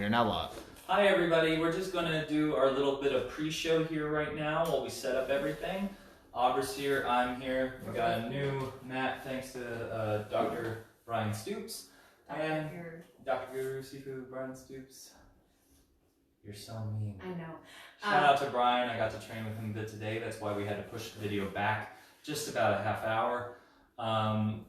are now live. Hi everybody, we're just going to do our little bit of pre-show here right now while we set up everything. Abra's here, I'm here. We got a new mat thanks to Dr. Brian Stoops. And Dr. Guru Sifu Brian Stoops. You're so mean. I know. Shout out to Brian, I got to train with him a bit today. That's why we had to push the video back just about a half hour.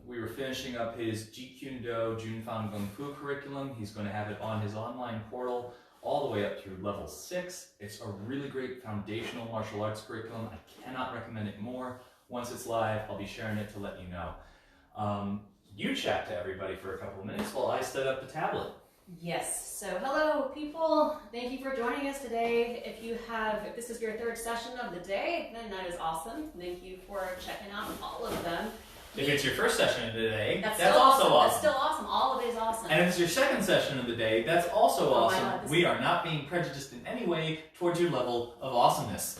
We were finishing up his Jeet Kune Do Junfan Kung Fu curriculum. He's going to have it on his online portal all the way up through level 6. It's a really great foundational martial arts curriculum. I cannot recommend it more. Once it's live, I'll be sharing it to let you know. You chat to everybody for a couple of minutes while I set up the tablet. Yes. So hello people. Thank you for joining us today. If this is your third session of the day, then that is awesome. Thank you for checking out all of them. If it's your first session of the day, that's still also awesome. That's still awesome. All of it is awesome. And if it's your second session of the day, that's also awesome. God, we are not being prejudiced in any way towards your level of awesomeness.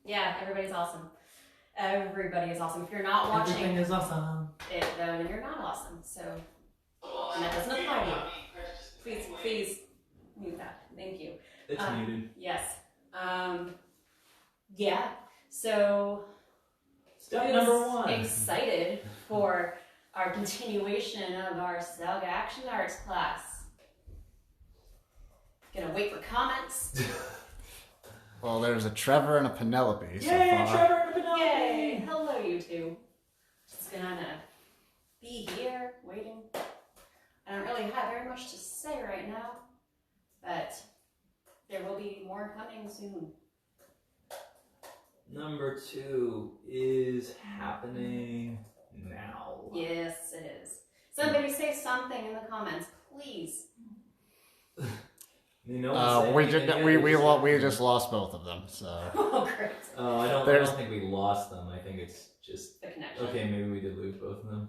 Yeah, everybody's awesome. Everybody is awesome. If you're not watching, everything is awesome. Then you're not awesome. So, and that doesn't apply to you. Please mute that. Thank you. It's muted. Yes. Yeah. So. Step number 1. Excited for our continuation of our SAGA Action Arts class. Gonna wait for comments. Well, there's a Trevor and a Penelope. Yay, so far. Trevor and Penelope! Yay! Hello, you two. Just gonna be here waiting. I don't really have very much to say right now, but there will be more coming soon. Number 2 is happening now. Yes, it is. Somebody say something in the comments, please. You know, we just lost both of them. So. Oh, great. I don't think we lost them. I think it's just the connection. Okay, maybe we did lose both of them.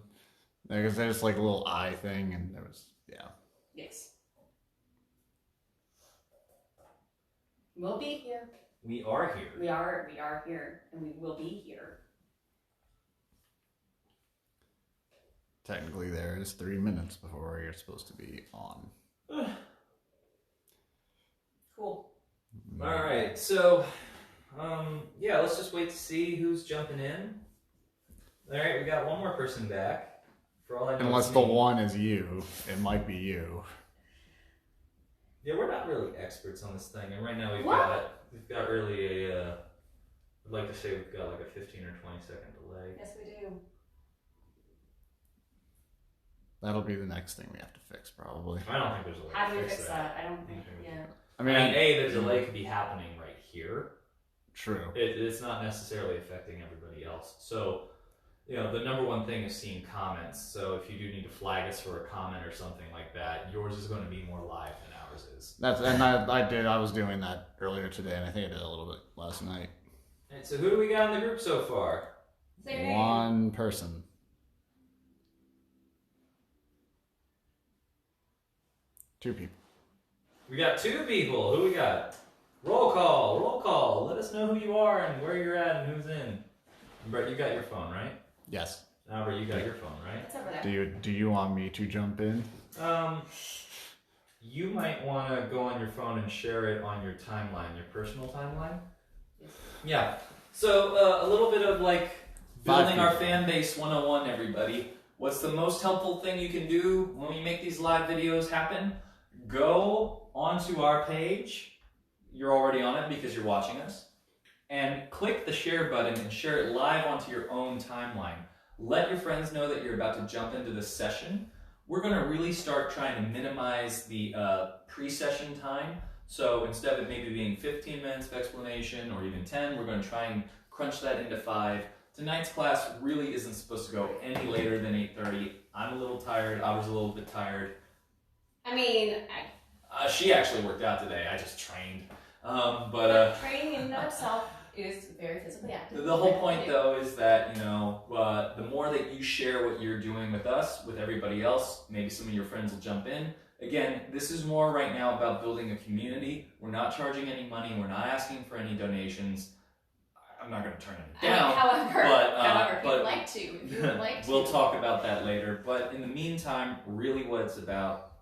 Because there's like a little eye thing, and there was Yes. We'll be here. We are here. We are here, and we will be here. Technically, there is 3 minutes before you're supposed to be on. Cool. All right, so yeah, let's just wait to see who's jumping in. All right, we got one more person back. For all I know, unless the one is you, it might be you. Yeah, we're not really experts on this thing, and right now we've got really a. I'd like to say we've got like a 15 or 20-second delay. Yes, we do. That'll be the next thing we have to fix, probably. I don't think there's a way How to do we fix fix that? I don't think. Yeah. I mean, the delay could be happening right here. True. It's not necessarily affecting everybody else. So, you know, the number one thing is seeing comments. So if you do need to flag us for a comment or something like that, yours is going to be more live than ours is. I was doing that earlier today, and I think I did a little bit last night. And so who do we got in the group so far? One person. Two people. We got 2 people. Who we got? Roll call. Let us know who you are and where you're at and who's in. Brett, you got your phone, right? Yes. Albert, you got your phone, right? It's over there. Do you want me to jump in? You might want to go on your phone and share it on your timeline, your personal timeline. Yes. Yeah. So a little bit of like building our fan base 101, everybody. What's the most helpful thing you can do when we make these live videos happen? Go onto our page. You're already on it because you're watching us. And click the share button and share it live onto your own timeline. Let your friends know that you're about to jump into this session. We're going to really start trying to minimize the pre-session time. So instead of maybe being 15 minutes of explanation or even 10, we're going to try and crunch that into 5. Tonight's class really isn't supposed to go any later than 8:30. I'm a little tired. I was a little bit tired. I mean, she actually worked out today. I just trained. training in itself is very physically active. The whole point, though, is that, you know, the more that you share what you're doing with us, with everybody else, maybe some of your friends will jump in. Again, this is more right now about building a community. We're not charging any money. We're not asking for any donations. I'm not going to turn it down. However, if you'd like to, we'll talk about that later. But in the meantime, really what it's about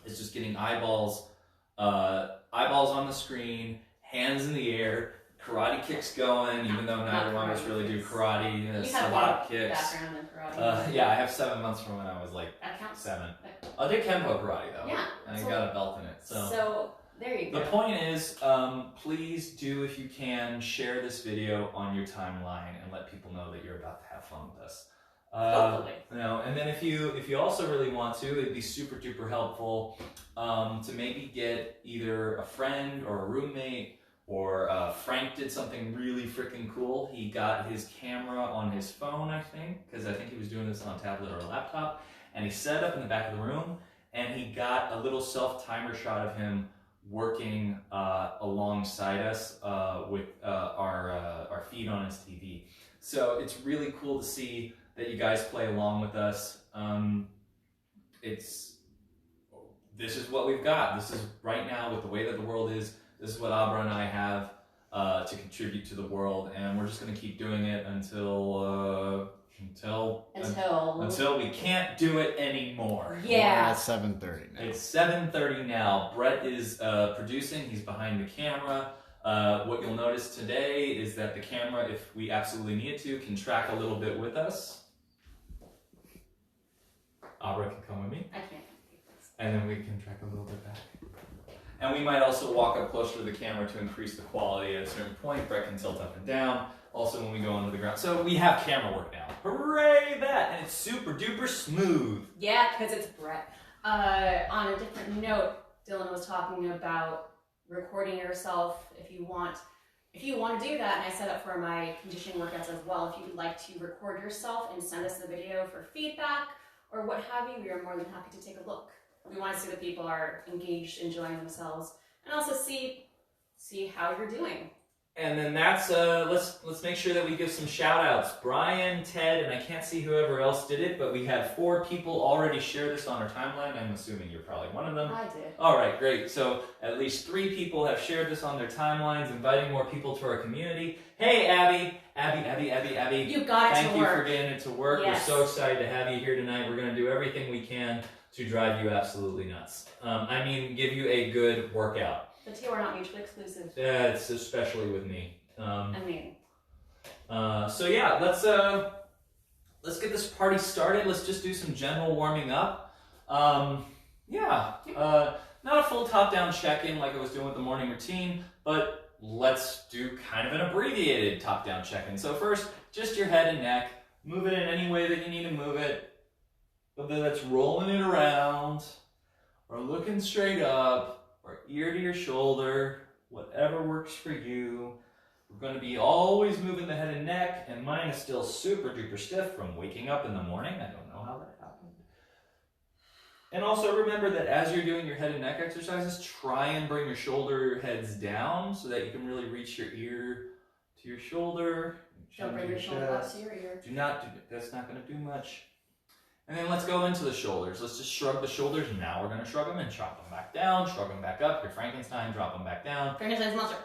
is just getting eyeballs eyeballs on the screen, hands in the air, karate kicks going, even though neither one of us really do karate. You have Savate kicks. background in karate. Yeah, I have 7 months from when I was like That counts. 7. I did Kempo karate though. Yeah. And I got a belt in it. So there you go. The point is, please do, if you can, share this video on your timeline and let people know that you're about to have fun with us. Hopefully. You know, and then if you also really want to, it'd be super duper helpful to maybe get either a friend or a roommate, or Frank did something really freaking cool. He got his camera on his phone, I think, because I think he was doing this on a tablet or a laptop, and he set it up in the back of the room, and he got a little self-timer shot of him working alongside us with our feed on his TV. So it's really cool to see that you guys play along with us. This is what we've got. This is right now, with the way that the world is, this is what Abra and I have to contribute to the world, and we're just going to keep doing it until we can't do it anymore. Yeah. It's 7:30 now. It's 7:30 now. Brett is producing. He's behind the camera. What you'll notice today is that the camera, if we absolutely need to, can track a little bit with us. Abra can come with me. I can't. And then we can track a little bit back. And we might also walk up closer to the camera to increase the quality at a certain point. Brett can tilt up and down. Also when we go onto the ground. So we have camera work now. Hooray that! And it's super duper smooth. Yeah, because it's Brett. On a different note, Dylan was talking about recording yourself if you want to do that, and I set up for my conditioning workouts as well. If you would like to record yourself and send us the video for feedback or what have you, we are more than happy to take a look. We want to see that people are engaged, enjoying themselves, and also see how you're doing. And then that's let's make sure that we give some shout outs. Brian, Ted, and I can't see whoever else did it, but we had 4 people already share this on our timeline. I'm assuming you're probably one of them. I did. All right, great. So at least 3 people have shared this on their timelines, inviting more people to our community. Hey, Abby. You got it Thank to you work. for getting it to work. Yes. We're so excited to have you here tonight. We're going to do everything we can to drive you absolutely nuts. I mean, give you a good workout. The two are not mutually exclusive. It's especially with me. I mean. So yeah, let's get this party started. Let's just do some general warming up. Not a full top-down check-in like I was doing with the morning routine, but let's do kind of an abbreviated top-down check-in. So first, just your head and neck. Move it in any way that you need to move it. Whether that's rolling it around, or looking straight up, or ear to your shoulder, whatever works for you. We're going to be always moving the head and neck, and mine is still super duper stiff from waking up in the morning. I don't know how that happened. And also remember that as you're doing your head and neck exercises, try and bring your shoulder heads down so that you can really reach your ear to your shoulder. Don't bring your shoulder up to your ear. Do not do that. That's not going to do much. And then let's go into the shoulders. Let's just shrug the shoulders. Now we're going to shrug them and drop them back down, shrug them back up. Your Frankenstein, drop them back down. Frankenstein's monster.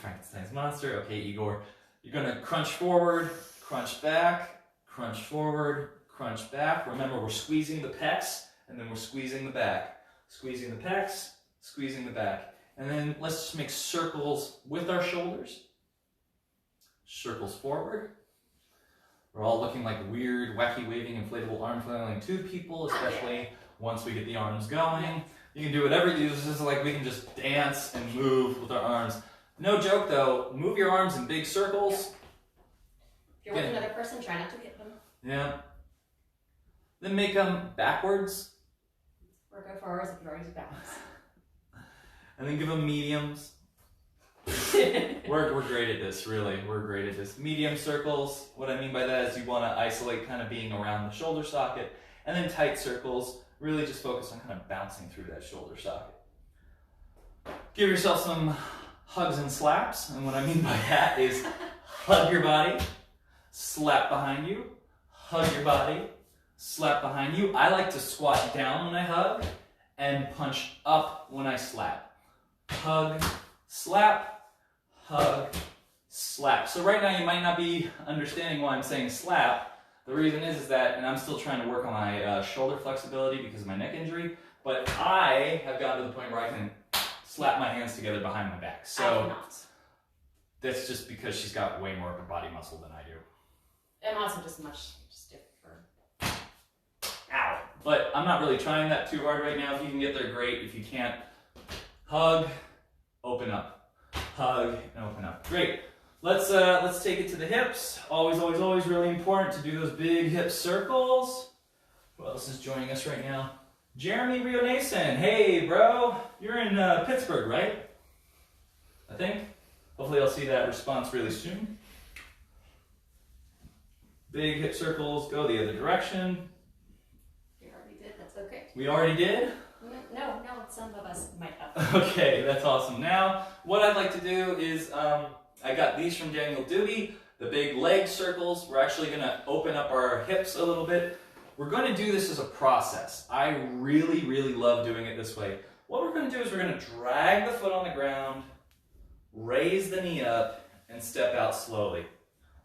Frankenstein's monster. Okay, Igor. You're going to crunch forward, crunch back, crunch forward, crunch back. Remember, we're squeezing the pecs, and then we're squeezing the back. Squeezing the pecs, squeezing the back. And then let's just make circles with our shoulders. Circles forward. We're all looking like weird, wacky, waving, inflatable, arm flailing tube people, especially once we get the arms going. You can do whatever you do. This is like we can just dance and move with our arms. No joke though, move your arms in big circles. If you're with another person, try not to hit them. Yeah. Then make them backwards. Or go forwards if you've already backwards. And then give them mediums. We're great at this, really. We're great at this. Medium circles. What I mean by that is you want to isolate kind of being around the shoulder socket. And then tight circles. Really just focus on kind of bouncing through that shoulder socket. Give yourself some hugs and slaps. And what I mean by that is hug your body, slap behind you, hug your body, slap behind you. I like to squat down when I hug and punch up when I slap. Hug, slap, hug, slap. So right now you might not be understanding why I'm saying slap. The reason is that, and I'm still trying to work on my shoulder flexibility because of my neck injury, but I have gotten to the point where I can slap my hands together behind my back. I So cannot. that's just because she's got way more upper body muscle than I do. I'm also just much stiffer. Ow. But I'm not really trying that too hard right now. If you can get there, great. If you can't, hug, open up. Hug and open up. Great. Let's take it to the hips. Always, always, always really important to do those big hip circles. Who else is joining us right now? Jeremy Rio Nason. Hey, bro. You're in Pittsburgh, right? I think. Hopefully I'll see that response really soon. Big hip circles, go the other direction. We already did, that's okay. We already did? No, some of us might have. Okay, that's awesome. Now, what I'd like to do is, I got these from Daniel Doobie, the big leg circles. We're actually going to open up our hips a little bit. We're going to do this as a process. I really, really love doing it this way. What we're going to do is we're going to drag the foot on the ground, raise the knee up, and step out slowly.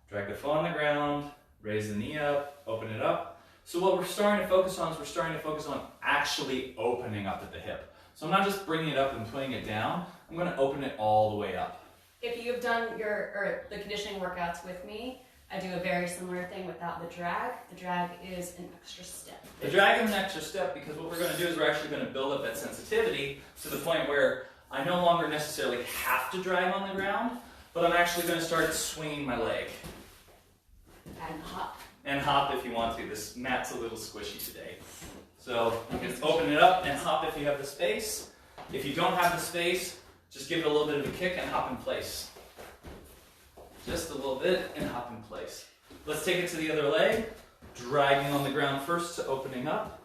Drag the foot on the ground, raise the knee up, open it up. So what we're starting to focus on is we're starting to focus on actually opening up at the hip. So I'm not just bringing it up and putting it down. I'm going to open it all the way up. If you've done the conditioning workouts with me, I do a very similar thing without the drag. The drag is an extra step. The drag is an extra step because what we're going to do is we're actually going to build up that sensitivity to the point where I no longer necessarily have to drag on the ground, but I'm actually going to start swinging my leg. And hop. And hop if you want to. This mat's a little squishy today. So you can open it up and hop if you have the space. If you don't have the space, just give it a little bit of a kick and hop in place. Just a little bit and hop in place. Let's take it to the other leg. Dragging on the ground first to opening up.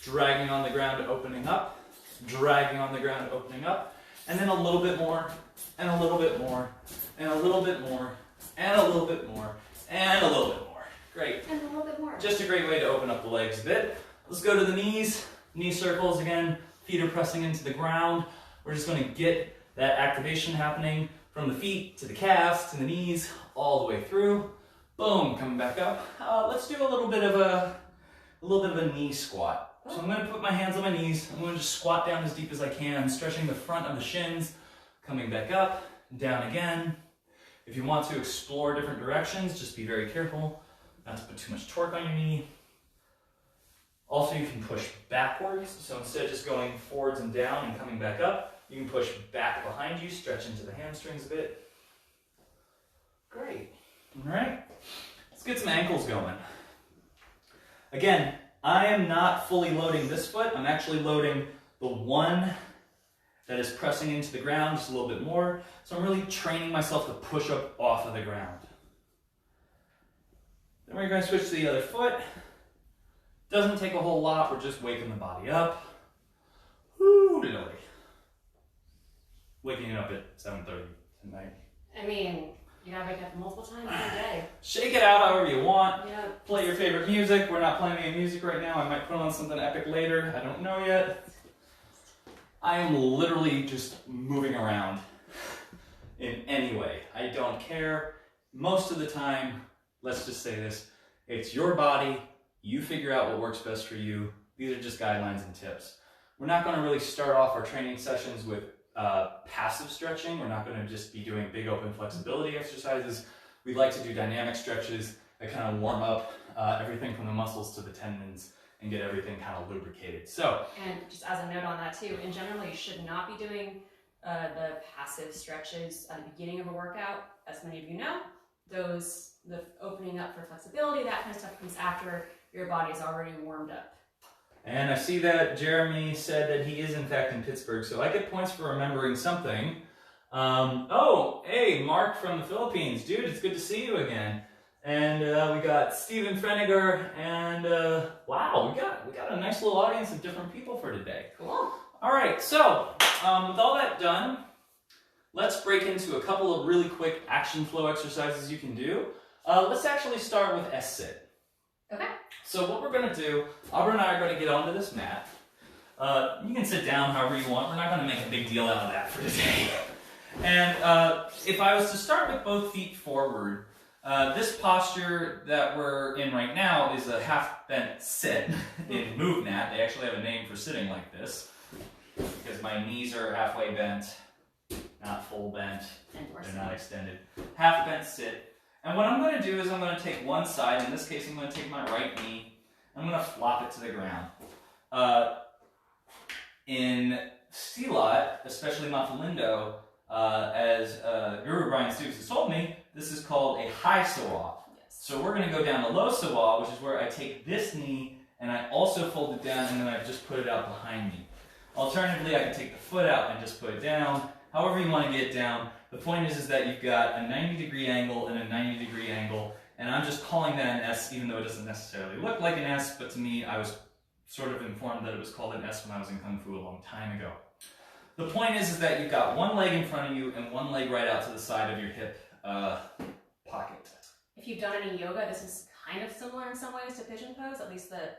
Dragging on the ground to opening up. Dragging on the ground to opening up. And then a little bit more, and a little bit more, and a little bit more, and a little bit more, and a little bit more. Great. And a little bit more. Just a great way to open up the legs a bit. Let's go to the knees. Knee circles again. Feet are pressing into the ground. We're just going to get that activation happening from the feet to the calves to the knees all the way through. Boom, coming back up. Let's do a little bit of a knee squat. So I'm going to put my hands on my knees. I'm going to just squat down as deep as I can, stretching the front of the shins, coming back up, down again. If you want to explore different directions, just be very careful not to put too much torque on your knee. Also, you can push backwards. So instead of just going forwards and down and coming back up, you can push back behind you, stretch into the hamstrings a bit. Great. All right. Let's get some ankles going. Again, I am not fully loading this foot. I'm actually loading the one that is pressing into the ground just a little bit more. So I'm really training myself to push up off of the ground. Then we're going to switch to the other foot. Doesn't take a whole lot. We're just waking the body up. Woo-diddly. Waking it up at 7:30 tonight. I mean, you gotta wake up multiple times a day. Shake it out however you want. Yeah. Play your favorite music. We're not playing any music right now. I might put on something epic later. I don't know yet. I am literally just moving around in any way. I don't care. Most of the time, let's just say this, it's your body. You figure out what works best for you. These are just guidelines and tips. We're not going to really start off our training sessions with passive stretching. We're not going to just be doing big open flexibility exercises. We like to do dynamic stretches that kind of warm up everything from the muscles to the tendons and get everything kind of lubricated. So, and just as a note on that too, in general, you should not be doing the passive stretches at the beginning of a workout. As many of you know, the opening up for flexibility, that kind of stuff comes after your body's already warmed up. And I see that Jeremy said that he is in fact in Pittsburgh, so I get points for remembering something. Oh, hey, Mark from the Philippines. Dude, it's good to see you again. And we got Steven Freniger, and wow, we got a nice little audience of different people for today. Cool. All right, so with all that done, let's break into a couple of really quick action flow exercises you can do. Let's actually start with S-sit. Okay. So what we're going to do, Abra and I are going to get onto this mat. You can sit down however you want. We're not going to make a big deal out of that for today. And if I was to start with both feet forward, this posture that we're in right now is a half bent sit in move mat. They actually have a name for sitting like this. because my knees are halfway bent, not full bent. They're not extended. Half bent sit. And what I'm going to do is I'm going to take one side. In this case, I'm going to take my right knee. I'm going to flop it to the ground. In Silat, especially Mafalindo, as Guru Brian Stoops has told me, this is called a high sawa. Yes. So we're going to go down to low sawa, which is where I take this knee and I also fold it down and then I just put it out behind me. Alternatively, I can take the foot out and just put it down. However you want to get it down. The point is that you've got a 90-degree angle and a 90-degree angle, and I'm just calling that an S, even though it doesn't necessarily look like an S, but to me, I was sort of informed that it was called an S when I was in Kung Fu a long time ago. The point is that you've got one leg in front of you and one leg right out to the side of your hip pocket. If you've done any yoga, this is kind of similar in some ways to pigeon pose, at least the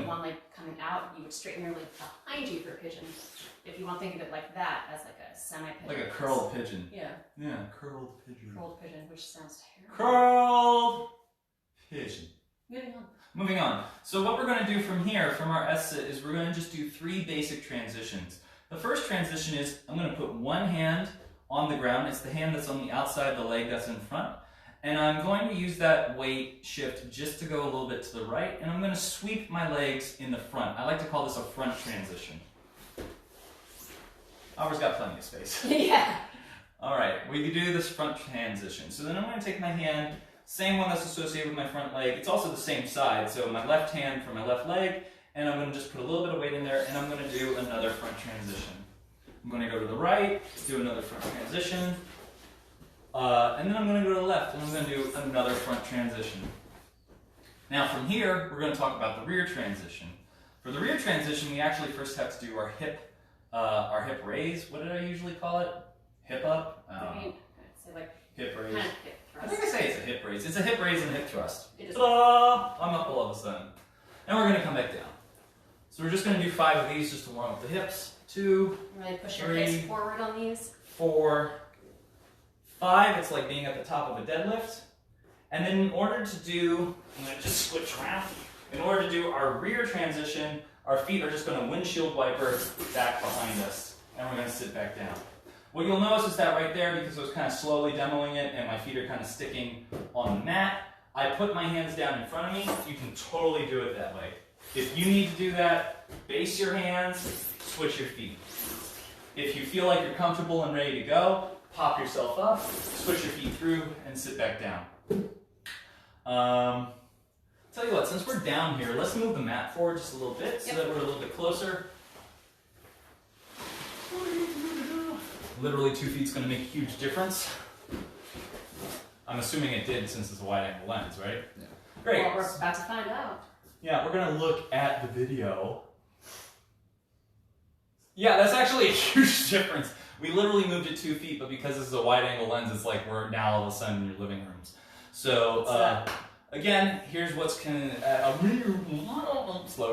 one leg coming out, you would straighten your leg behind you for a pigeon. If you want to think of it like that, as like a semi-pigeon. Like a curled pigeon. Yeah. Yeah, curled pigeon. Curled pigeon, which sounds terrible. Curled pigeon. Moving on. Moving on. So what we're going to do from here, from our S-sit, is we're going to just do 3 basic transitions. The first transition is I'm going to put one hand on the ground. It's the hand that's on the outside of the leg that's in front. And I'm going to use that weight shift just to go a little bit to the right. And I'm going to sweep my legs in the front. I like to call this a front transition. Abra's got plenty of space. Yeah. All right, we can do this front transition. So then I'm going to take my hand, same one that's associated with my front leg. It's also the same side. So my left hand for my left leg. And I'm going to just put a little bit of weight in there, and I'm going to do another front transition. I'm going to go to the right, do another front transition, and then I'm going to go to the left, and I'm going to do another front transition. Now from here, we're going to talk about the rear transition. For the rear transition, we actually first have to do our hip raise. What did I usually call it? Hip up? So like Hip raise. kind of hip thrust. I think I say it's a hip raise. It's a hip raise and hip thrust. It is. Ta-da! I'm up all of a sudden. And we're going to come back down. So we're just going to do 5 of these just to warm up the hips. 2, Really push your 3, hips forward on these. 4, 5. It's like being at the top of a deadlift. And then in order to do, I'm going to just switch around. In order to do our rear transition, our feet are just going to windshield wiper back behind us. And we're going to sit back down. What you'll notice is that right there, because I was kind of slowly demoing it and my feet are kind of sticking on the mat, I put my hands down in front of me. You can totally do it that way. If you need to do that, base your hands, switch your feet. If you feel like you're comfortable and ready to go, pop yourself up, switch your feet through, and sit back down. Tell you what, since we're down here, let's move the mat forward just a little bit so that we're a little bit closer. Literally 2 feet's going to make a huge difference. I'm assuming it did since it's a wide angle lens, right? Yeah. Great. Well, we're about to find out. Yeah, we're going to look at the video. Yeah, that's actually a huge difference. We literally moved it 2 feet, but because this is a wide angle lens, it's like we're now all of a sudden in your living rooms. So, again, here's what's slow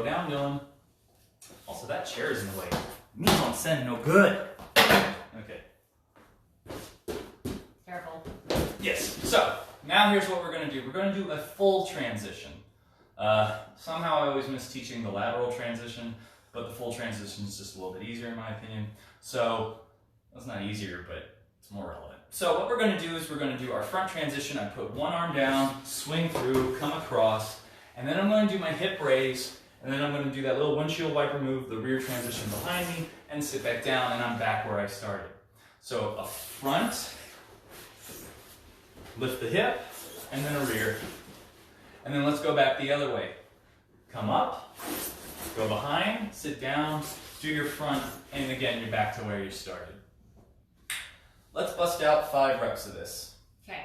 down, Dylan. Also, that chair is in the way. Mise en scène, no good. Okay. Careful. Yes. So now here's what we're going to do. We're going to do a full transition. Somehow I always miss teaching the lateral transition, but the full transition is just a little bit easier in my opinion. So that's not easier, but it's more relevant. So what we're going to do is we're going to do our front transition. I put one arm down, swing through, come across, and then I'm going to do my hip raise, and then I'm going to do that little windshield wiper move, the rear transition behind me, and sit back down, and I'm back where I started. So a front, lift the hip, and then a rear. And then let's go back the other way. Come up, go behind, sit down, do your front, and again, you're back to where you started. Let's bust out 5 reps of this. Okay.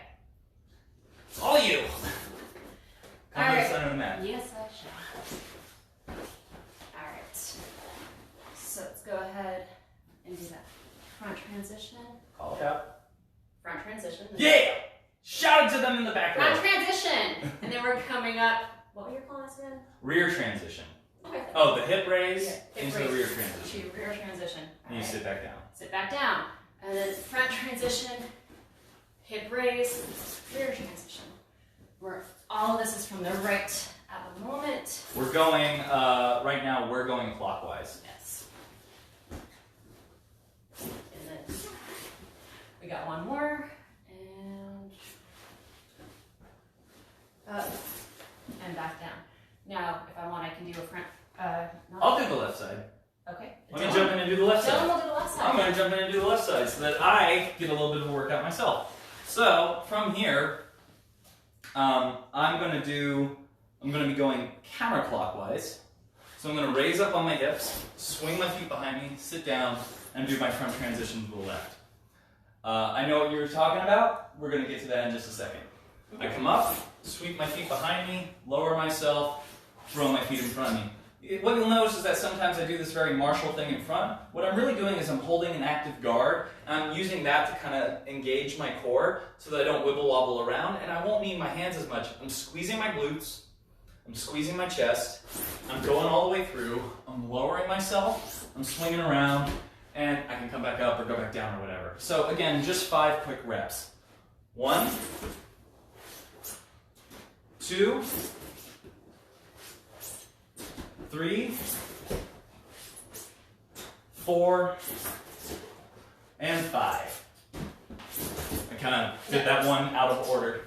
All you! Come to the Alright. center of the mat. Yes, I shall. Alright. So let's go ahead and do that front transition. Call it out. Front transition. Yeah! Shout it to them in the back Front row. transition! And then we're coming up. What were your calls again? Rear transition. Okay. Oh, the hip raise Yeah, hip into raise the rear transition. To rear transition. And you sit back down. Sit back down. And then front transition, hip raise, rear transition. All of this is from the right at the moment. We're going, right now, we're going clockwise. Yes. side. I'm going to jump in and do the left side so that I get a little bit of a workout myself. So from here, I'm going to be going counterclockwise. So I'm going to raise up on my hips, swing my feet behind me, sit down, and do my front transition to the left. I know what you were talking about. We're going to get to that in just a second. I come up, sweep my feet behind me, lower myself, throw my feet in front of me. What you'll notice is that sometimes I do this very martial thing in front. What I'm really doing is I'm holding an active guard, and I'm using that to kind of engage my core so that I don't wibble wobble around, and I won't need my hands as much. I'm squeezing my glutes, I'm squeezing my chest, I'm going all the way through, I'm lowering myself, I'm swinging around, and I can come back up or go back down or whatever. So again, just 5 quick reps. 1, 2, 3, 4, and 5. I kind of did that one out of order.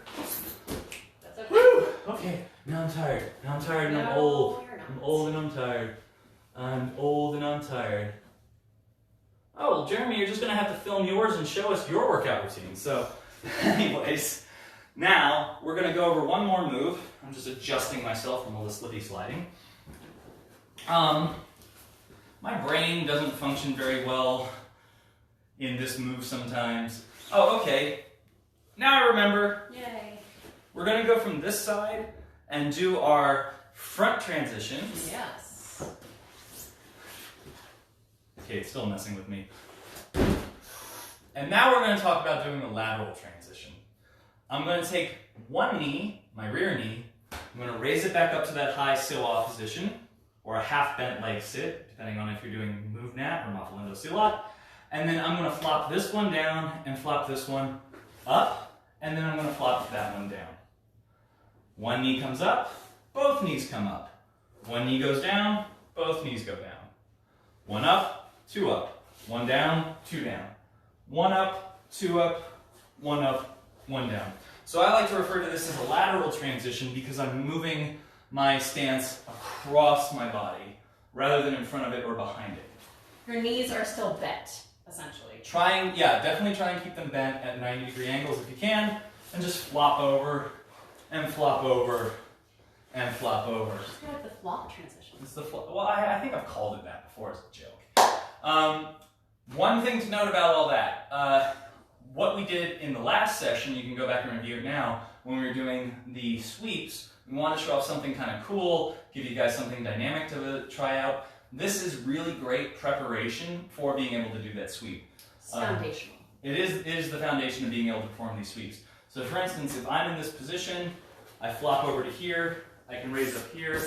That's okay. Woo! Okay, now I'm tired. Now I'm tired and I'm No, old. you're not. I'm old and I'm tired. I'm old and I'm tired. Oh, well, Jeremy, you're just going to have to film yours and show us your workout routine. So, anyways, now we're going to go over one more move. I'm just adjusting myself from all the slippy sliding. My brain doesn't function very well in this move sometimes. Oh, okay. Now I remember. Yay. We're going to go from this side and do our front transitions. Yes. Okay, it's still messing with me. And now we're going to talk about doing the lateral transition. I'm going to take one knee, my rear knee, I'm going to raise it back up to that high silat position, or a half bent leg sit, depending on if you're doing move nat or mafalendo silat. And then I'm going to flop this one down and flop this one up, and then I'm going to flop that one down. One knee comes up, both knees come up. One knee goes down, both knees go down. One up, two up. One down, two down. One up, two up, one up, one down. So I like to refer to this as a lateral transition because I'm moving my stance across my body rather than in front of it or behind it. Your knees are still bent, essentially. Definitely try and keep them bent at 90-degree angles if you can, and just flop over and flop over and flop over. It's kind of like the flop transition. It's the well, I think I've called it that before as a joke. One thing to note about all that, what we did in the last session, you can go back and review it now, when we were doing the sweeps, we want to show off something kind of cool, give you guys something dynamic to try out. This is really great preparation for being able to do that sweep. It's foundational. It is the foundation of being able to perform these sweeps. So for instance, if I'm in this position, I flop over to here, I can raise up here,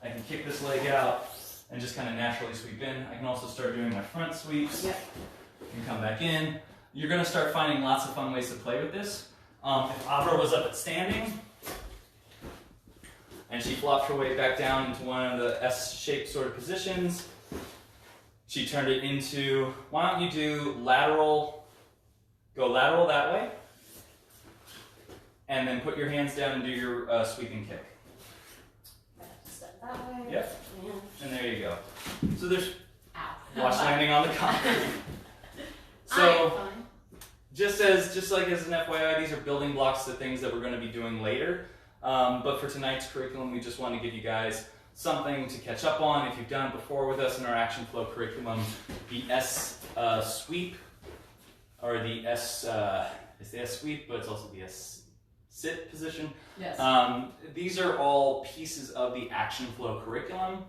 I can kick this leg out, and just kind of naturally sweep in. I can also start doing my front sweeps. Yep. And come back in. You're going to start finding lots of fun ways to play with this. If Abra was up at standing, and she flopped her way back down into one of the S-shaped sort of positions, she turned it into, why don't you do lateral, go lateral that way, and then put your hands down and do your sweeping kick. Step that way. Yep. And And there you go. So there's, ow. watch landing on the concrete. I'm So, fine. just like as an FYI, these are building blocks to things that we're going to be doing later. But for tonight's curriculum, we just want to give you guys something to catch up on. If you've done it before with us in our Action Flow curriculum, the S sweep, or the S, it's the S sweep, but it's also the S sit position. Yes. These are all pieces of the Action Flow curriculum.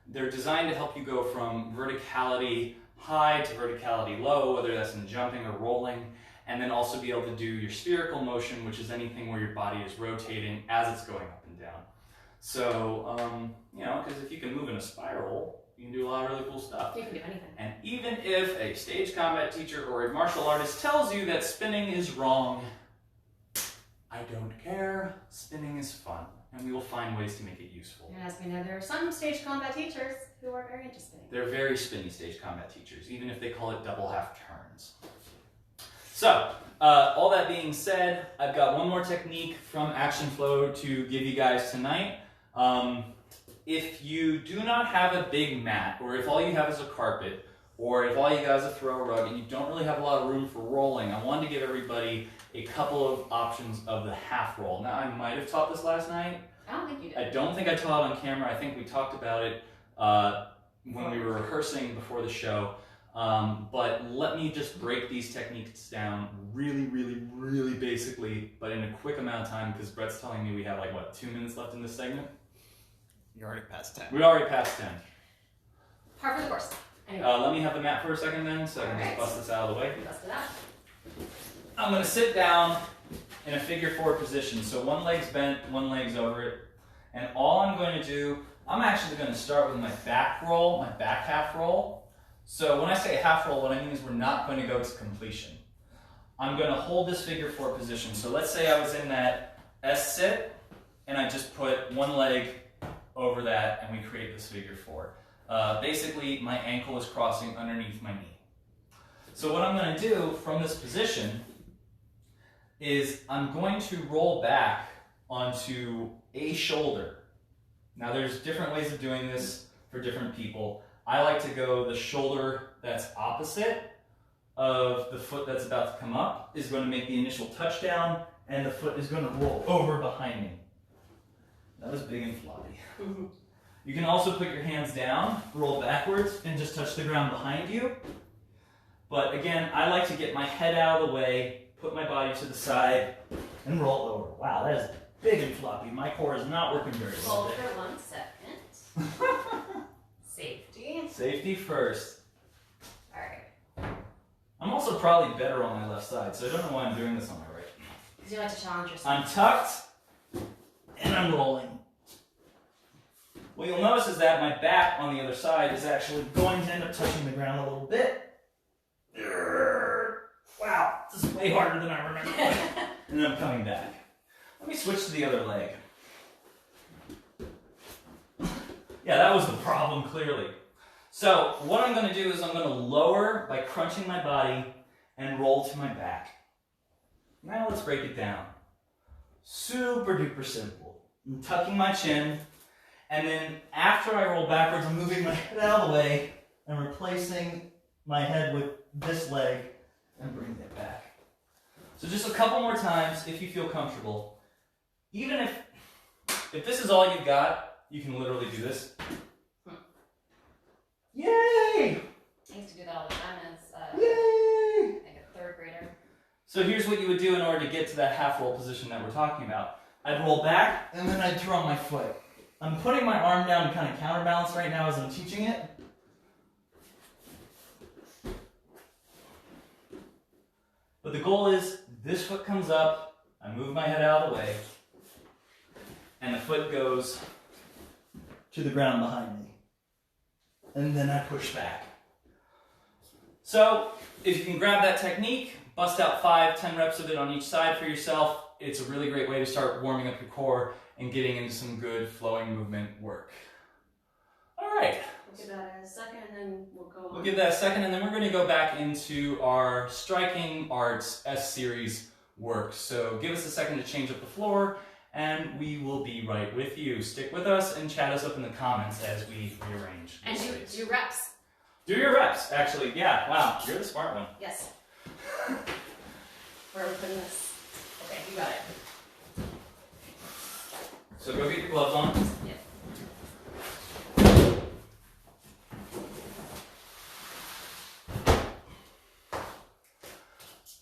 They're designed to help you go from verticality high to verticality low, whether that's in jumping or rolling, and then also be able to do your spherical motion, which is anything where your body is rotating as it's going up and down. So, because if you can move in a spiral, you can do a lot of really cool stuff. You can do anything. And even if a stage combat teacher or a martial artist tells you that spinning is wrong, I don't care. Spinning is fun, and we will find ways to make it useful. And as we know, there are some stage combat teachers who are very interested. They're very spinny stage combat teachers, even if they call it double half turns. So, all that being said, I've got one more technique from Action Flow to give you guys tonight. If you do not have a big mat, or if all you have is a carpet, or if all you guys are throw rug and you don't really have a lot of room for rolling, I wanted to give everybody a couple of options of the half roll. Now, I might have taught this last night. I don't think you did. I don't think I taught it on camera. I think we talked about it when we were rehearsing before the show. But let me just break these techniques down really basically, but in a quick amount of time, because Brett's telling me we have like, what, 2 minutes left in this segment? You're already past 10. We're already past 10. Par for the course. Anyway. Let me have the mat for a second then, so I can just bust this out of the way. Bust it out. I'm going to sit down in a figure 4 position. So one leg's bent, one leg's over it. And all I'm going to do, I'm actually going to start with my back roll, my back half roll. So when I say half roll, what I mean is we're not going to go to completion. I'm going to hold this figure 4 position. So let's say I was in that S sit, and I just put one leg over that, and we create this figure 4. Basically, my ankle is crossing underneath my knee. So what I'm going to do from this position is I'm going to roll back onto a shoulder. Now there's different ways of doing this for different people. I like to go the shoulder that's opposite of the foot that's about to come up is going to make the initial touchdown, and the foot is going to roll over behind me. That was big and floppy. You can also put your hands down, roll backwards, and just touch the ground behind you. But again, I like to get my head out of the way, put my body to the side, and roll over. Wow, that is big and floppy. My core is not working very well Hold today. for 1 second. Safety. Safety first. Alright. I'm also probably better on my left side, so I don't know why I'm doing this on my right. Because you like to challenge yourself. I'm tucked, and I'm rolling. What you'll notice is that my back on the other side is actually going to end up touching the ground a little bit. Wow, this is way harder than I remember. And then I'm coming back. Let me switch to the other leg. Yeah, that was the problem, clearly. So what I'm going to do is I'm going to lower by crunching my body and roll to my back. Now let's break it down. Super duper simple. I'm tucking my chin, and then after I roll backwards, I'm moving my head out of the way and replacing my head with this leg and bringing it back. So just a couple more times if you feel comfortable. Even if this is all you've got, you can literally do this. Yay! I used to do that all the time as Yay! like a 3rd grader. So here's what you would do in order to get to that half roll position that we're talking about. I'd roll back, and then I'd throw my foot. I'm putting my arm down to kind of counterbalance right now as I'm teaching it. But the goal is, this foot comes up, I move my head out of the way, and the foot goes to the ground behind me. And then I push back. So, if you can grab that technique, bust out 5-10 reps of it on each side for yourself, it's a really great way to start warming up your core and getting into some good flowing movement work. All right. We'll give that a second and then we'll go on. We'll give that a second and then we're going to go back into our Striking Arts S-Series work. So give us a second to change up the floor and we will be right with you. Stick with us and chat us up in the comments as we rearrange. And do reps. Do your reps, actually. Yeah, wow, you're the smart one. Yes. Where are we putting this? Okay, you got it. So go get your gloves on. Yep.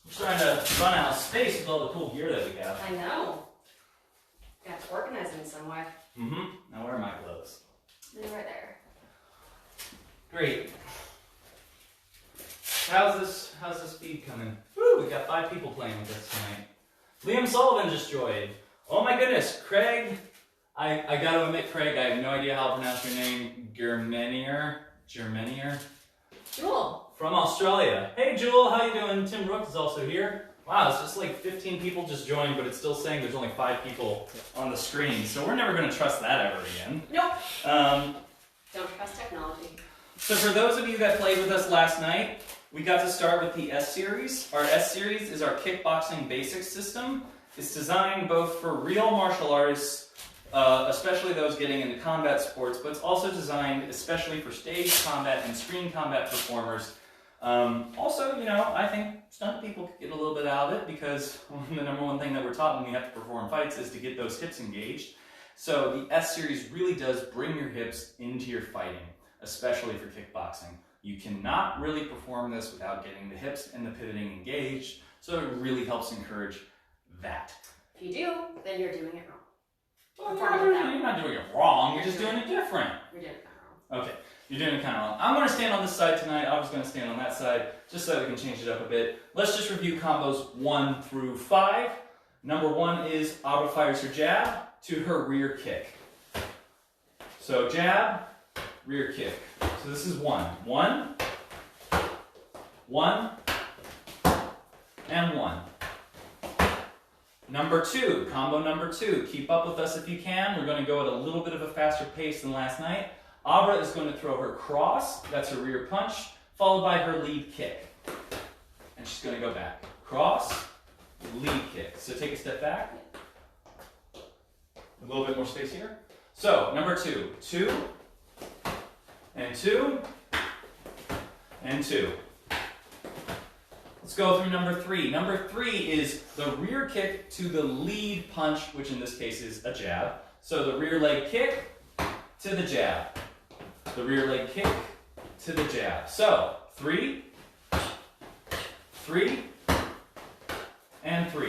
I'm trying to run out of space with all the cool gear that we have. I know. You have to organize them in some way. Now where are my gloves? They're right there. Great. How's this feed coming? Woo, we got 5 people playing with us tonight. Liam Sullivan just joined. Oh my goodness, Craig. I gotta admit, Craig, I have no idea how to pronounce your name. Germanier. Jewel. From Australia. Hey Jewel, how you doing? Tim Brooks is also here. Wow, it's just like 15 people just joined, but it's still saying there's only 5 people on the screen. So we're never gonna trust that ever again. Nope. Don't trust technology. So for those of you that played with us last night, we got to start with the S-Series. Our S-Series is our kickboxing basics system. It's designed both for real martial artists especially those getting into combat sports, but it's also designed especially for stage combat and screen combat performers. Also, you know, I think stunt people could get a little bit out of it because the number one thing that we're taught when we have to perform fights is to get those hips engaged. So the S series really does bring your hips into your fighting, especially for kickboxing. You cannot really perform this without getting the hips and the pivoting engaged, so it really helps encourage that. If you do, then you're doing it wrong. Well, you're not doing it wrong, you're just doing it different. You're doing it kind of wrong. Okay, you're doing it kind of wrong. I'm going to stand on this side tonight. I was going to stand on that side, just so we can change it up a bit. Let's just review combos 1 through 5. Number 1 is Abra fires her jab to her rear kick. So jab, rear kick. So this is 1. 1, 1, and 1. Number 2, combo number 2. Keep up with us if you can. We're going to go at a little bit of a faster pace than last night. Abra is going to throw her cross, that's her rear punch, followed by her lead kick. And she's going to go back. Cross, lead kick. So take a step back. A little bit more space here. So, number 2. 2, and 2, and 2. Let's go through number 3. Number 3 is the rear kick to the lead punch, which in this case is a jab. So the rear leg kick to the jab. The rear leg kick to the jab. So 3, 3, and 3.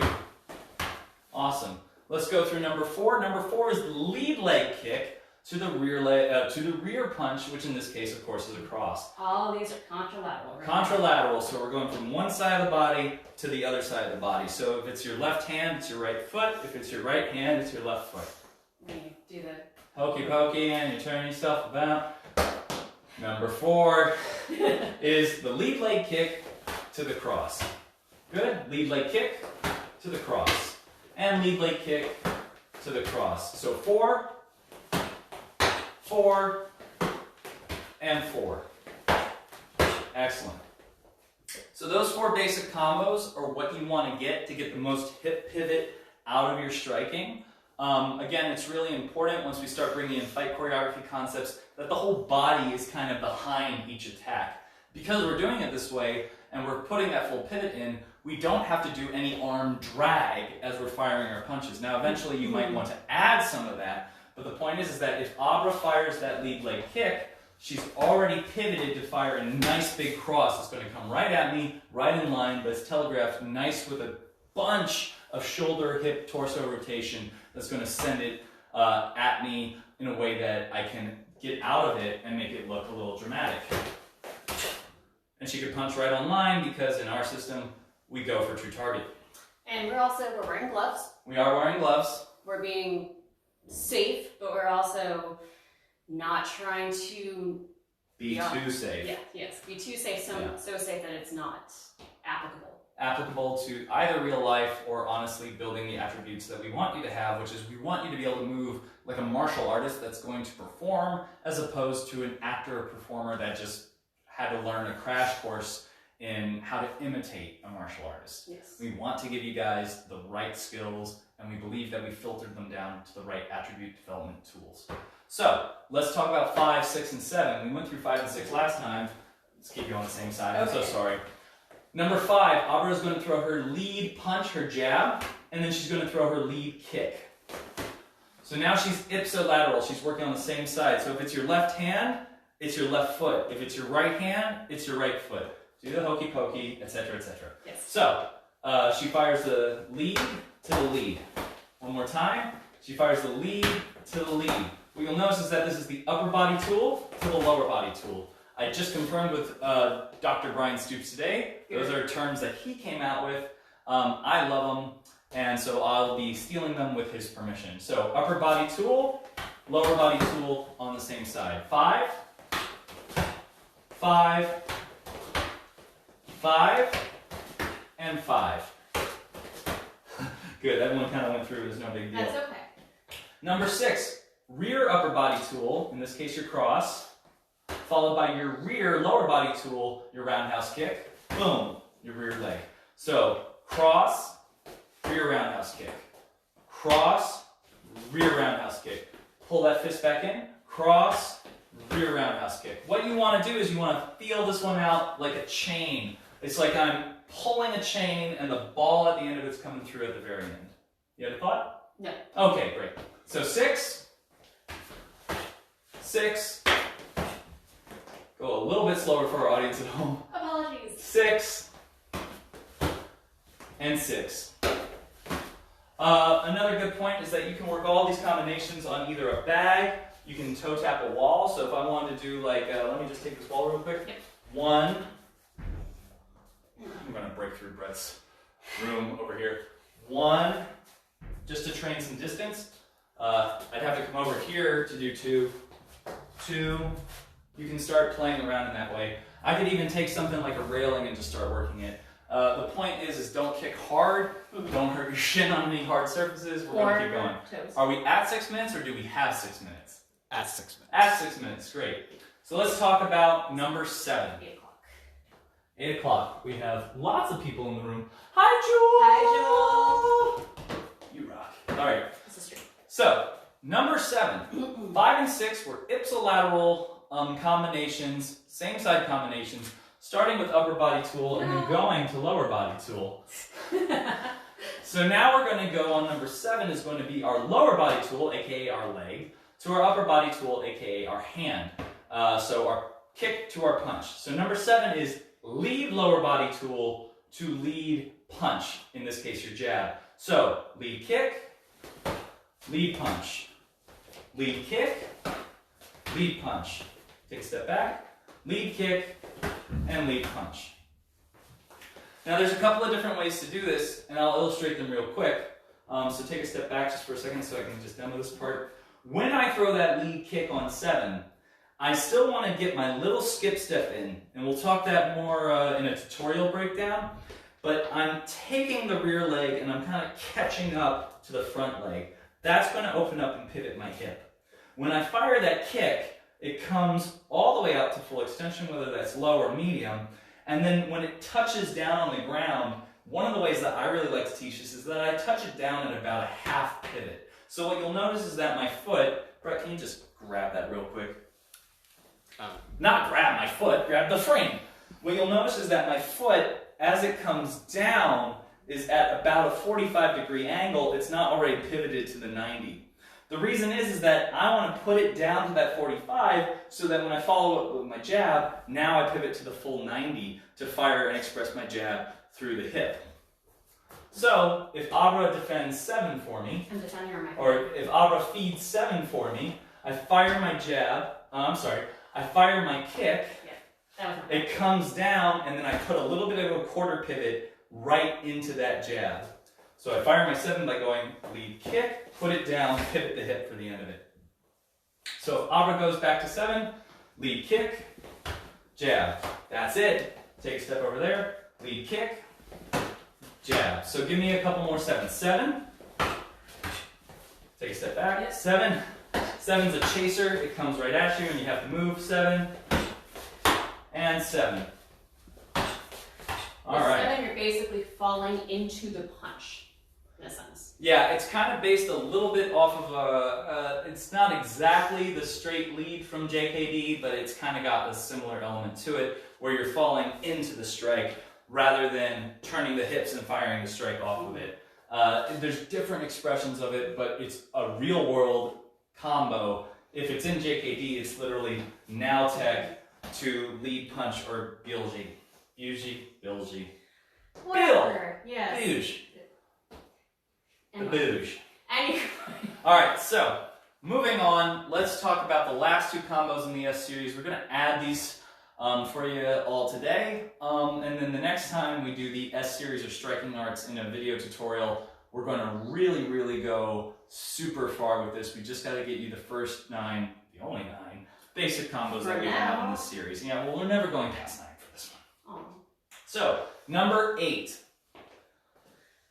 Awesome. Let's go through number 4. Number 4 is the lead leg kick to the rear leg, to the rear punch, which in this case, of course, is a cross. All of these are contralateral, right? Contralateral, so we're going from one side of the body to the other side of the body. So if it's your left hand, it's your right foot. If it's your right hand, it's your left foot. When you do the Hokey pokey, and you turn yourself about. Number 4 is the lead leg kick to the cross. Good. Lead leg kick to the cross. And lead leg kick to the cross. So 4, 4, and 4. Excellent. So those 4 basic combos are what you want to get the most hip pivot out of your striking. Again, it's really important once we start bringing in fight choreography concepts that the whole body is kind of behind each attack. Because we're doing it this way and we're putting that full pivot in, we don't have to do any arm drag as we're firing our punches. Now, eventually you might want to add some of that, but the point is that if Abra fires that lead leg kick, she's already pivoted to fire a nice big cross. It's going to come right at me, right in line, but it's telegraphed nice with a bunch of shoulder, hip, torso rotation that's going to send it at me in a way that I can get out of it and make it look a little dramatic. And she could punch right on line because in our system, we go for true target. And we're wearing gloves. We are wearing gloves. We're being safe, but we're also not trying to Be too safe. Yeah, yes, be too safe, so safe that it's not applicable. Applicable to either real life or honestly building the attributes that we want you to have, which is we want you to be able to move like a martial artist that's going to perform as opposed to an actor or performer that just had to learn a crash course in how to imitate a martial artist. Yes. We want to give you guys the right skills, and we believe that we filtered them down to the right attribute development tools. So let's talk about 5, 6, and 7. We went through 5 and 6 last time. Let's keep you on the same side. I'm so sorry. Number 5, Abra is going to throw her lead punch, her jab, and then she's going to throw her lead kick. So now she's ipsilateral. She's working on the same side. So if it's your left hand, it's your left foot. If it's your right hand, it's your right foot. Do the hokey pokey, etc., etc. Yes. So she fires the lead to the lead. One more time. She fires the lead to the lead. What you'll notice is that this is the upper body tool to the lower body tool. I just confirmed with Dr. Brian Stoops today. Those are terms that he came out with. I love them, and so I'll be stealing them with his permission. So upper body tool, lower body tool on the same side. 5, 5, 5, and 5. Good, everyone kind of went through. There's no big deal. That's okay. Number 6, rear upper body tool, in this case your cross, followed by your rear lower body tool, your roundhouse kick, boom, your rear leg. So cross, rear roundhouse kick, cross, rear roundhouse kick. Pull that fist back in, cross, rear roundhouse kick. What you want to do is you want to feel this one out like a chain. It's like I'm pulling a chain and the ball at the end of it's coming through at the very end. You have a thought? No. Okay, great. So 6, 6, go a little bit slower for our audience at home. Apologies. 6, and 6. Another good point is that you can work all these combinations on either a bag, you can toe tap a wall. So if I wanted to do like, let me just take this ball real quick. Yep. 1, I'm gonna break through Brett's room over here. 1, just to train some distance. I'd have to come over here to do 2, 2. You can start playing around in that way. I could even take something like a railing and just start working it. The point is don't kick hard. Don't hurt your shin on any hard surfaces. We're going to keep going. Toes. Are we at 6 minutes or do we have 6 minutes? At 6 minutes. At 6 minutes, great. So let's talk about number 7. 8 o'clock. 8 o'clock. We have lots of people in the room. Hi, Jewel! Hi, Jewel. You rock. All right. This is true. So, number 7. 5 and 6 were ipsilateral combinations, same side combinations, starting with upper body tool and then going to lower body tool. So now we're going to go on number 7 is going to be our lower body tool, aka our leg, to our upper body tool, aka our hand. So our kick to our punch. So number 7 is lead lower body tool to lead punch, in this case your jab. So lead kick, lead punch, lead kick, lead punch. Take a step back, lead kick, and lead punch. Now there's a couple of different ways to do this, and I'll illustrate them real quick. So take a step back just for a second so I can just demo this part. When I throw that lead kick on 7, I still want to get my little skip step in, and we'll talk that more in a tutorial breakdown, but I'm taking the rear leg and I'm kind of catching up to the front leg. That's going to open up and pivot my hip. When I fire that kick, it comes all the way up to full extension, whether that's low or medium, and then when it touches down on the ground, one of the ways that I really like to teach this is that I touch it down at about a half pivot. So what you'll notice is that my foot, Brett, can you just grab that real quick? Not grab my foot, grab the frame. What you'll notice is that my foot, as it comes down, is at about a 45-degree angle. It's not already pivoted to the 90. The reason is that I want to put it down to that 45 so that when I follow it with my jab, now I pivot to the full 90 to fire and express my jab through the hip. So if Abra defends 7 for me, or if Abra feeds 7 for me, I fire my jab, I fire my kick, it comes down, and then I put a little bit of a quarter pivot right into that jab. So I fire my 7 by going lead kick, put it down, pivot the hip for the end of it. So if Abra goes back to 7, lead kick, jab. That's it. Take a step over there, lead kick, jab. So give me a couple more 7s. 7. Take a step back. Yep. 7. 7's a chaser. It comes right at you and you have to move. 7. And 7. All right. 7, you're basically falling into the punch, in a sense. Yeah, it's kind of based a little bit off of it's not exactly the straight lead from JKD, but it's kind of got a similar element to it where you're falling into the strike rather than turning the hips and firing the strike off of it. There's different expressions of it, but it's a real world combo. If it's in JKD, it's literally now tech to lead punch or bilji. Bilji. Whatever. Yes. Booge. The Anyway. booge. Anyway. Alright, so moving on, let's talk about the last 2 combos in the S series. We're going to add these for you all today. And then the next time we do the S series of striking arts in a video tutorial, we're going to really go super far with this. We just got to get you the first 9, the only 9, basic combos that we have in this series. Yeah, well, we're never going past 9 for this one. Oh. So, number 8.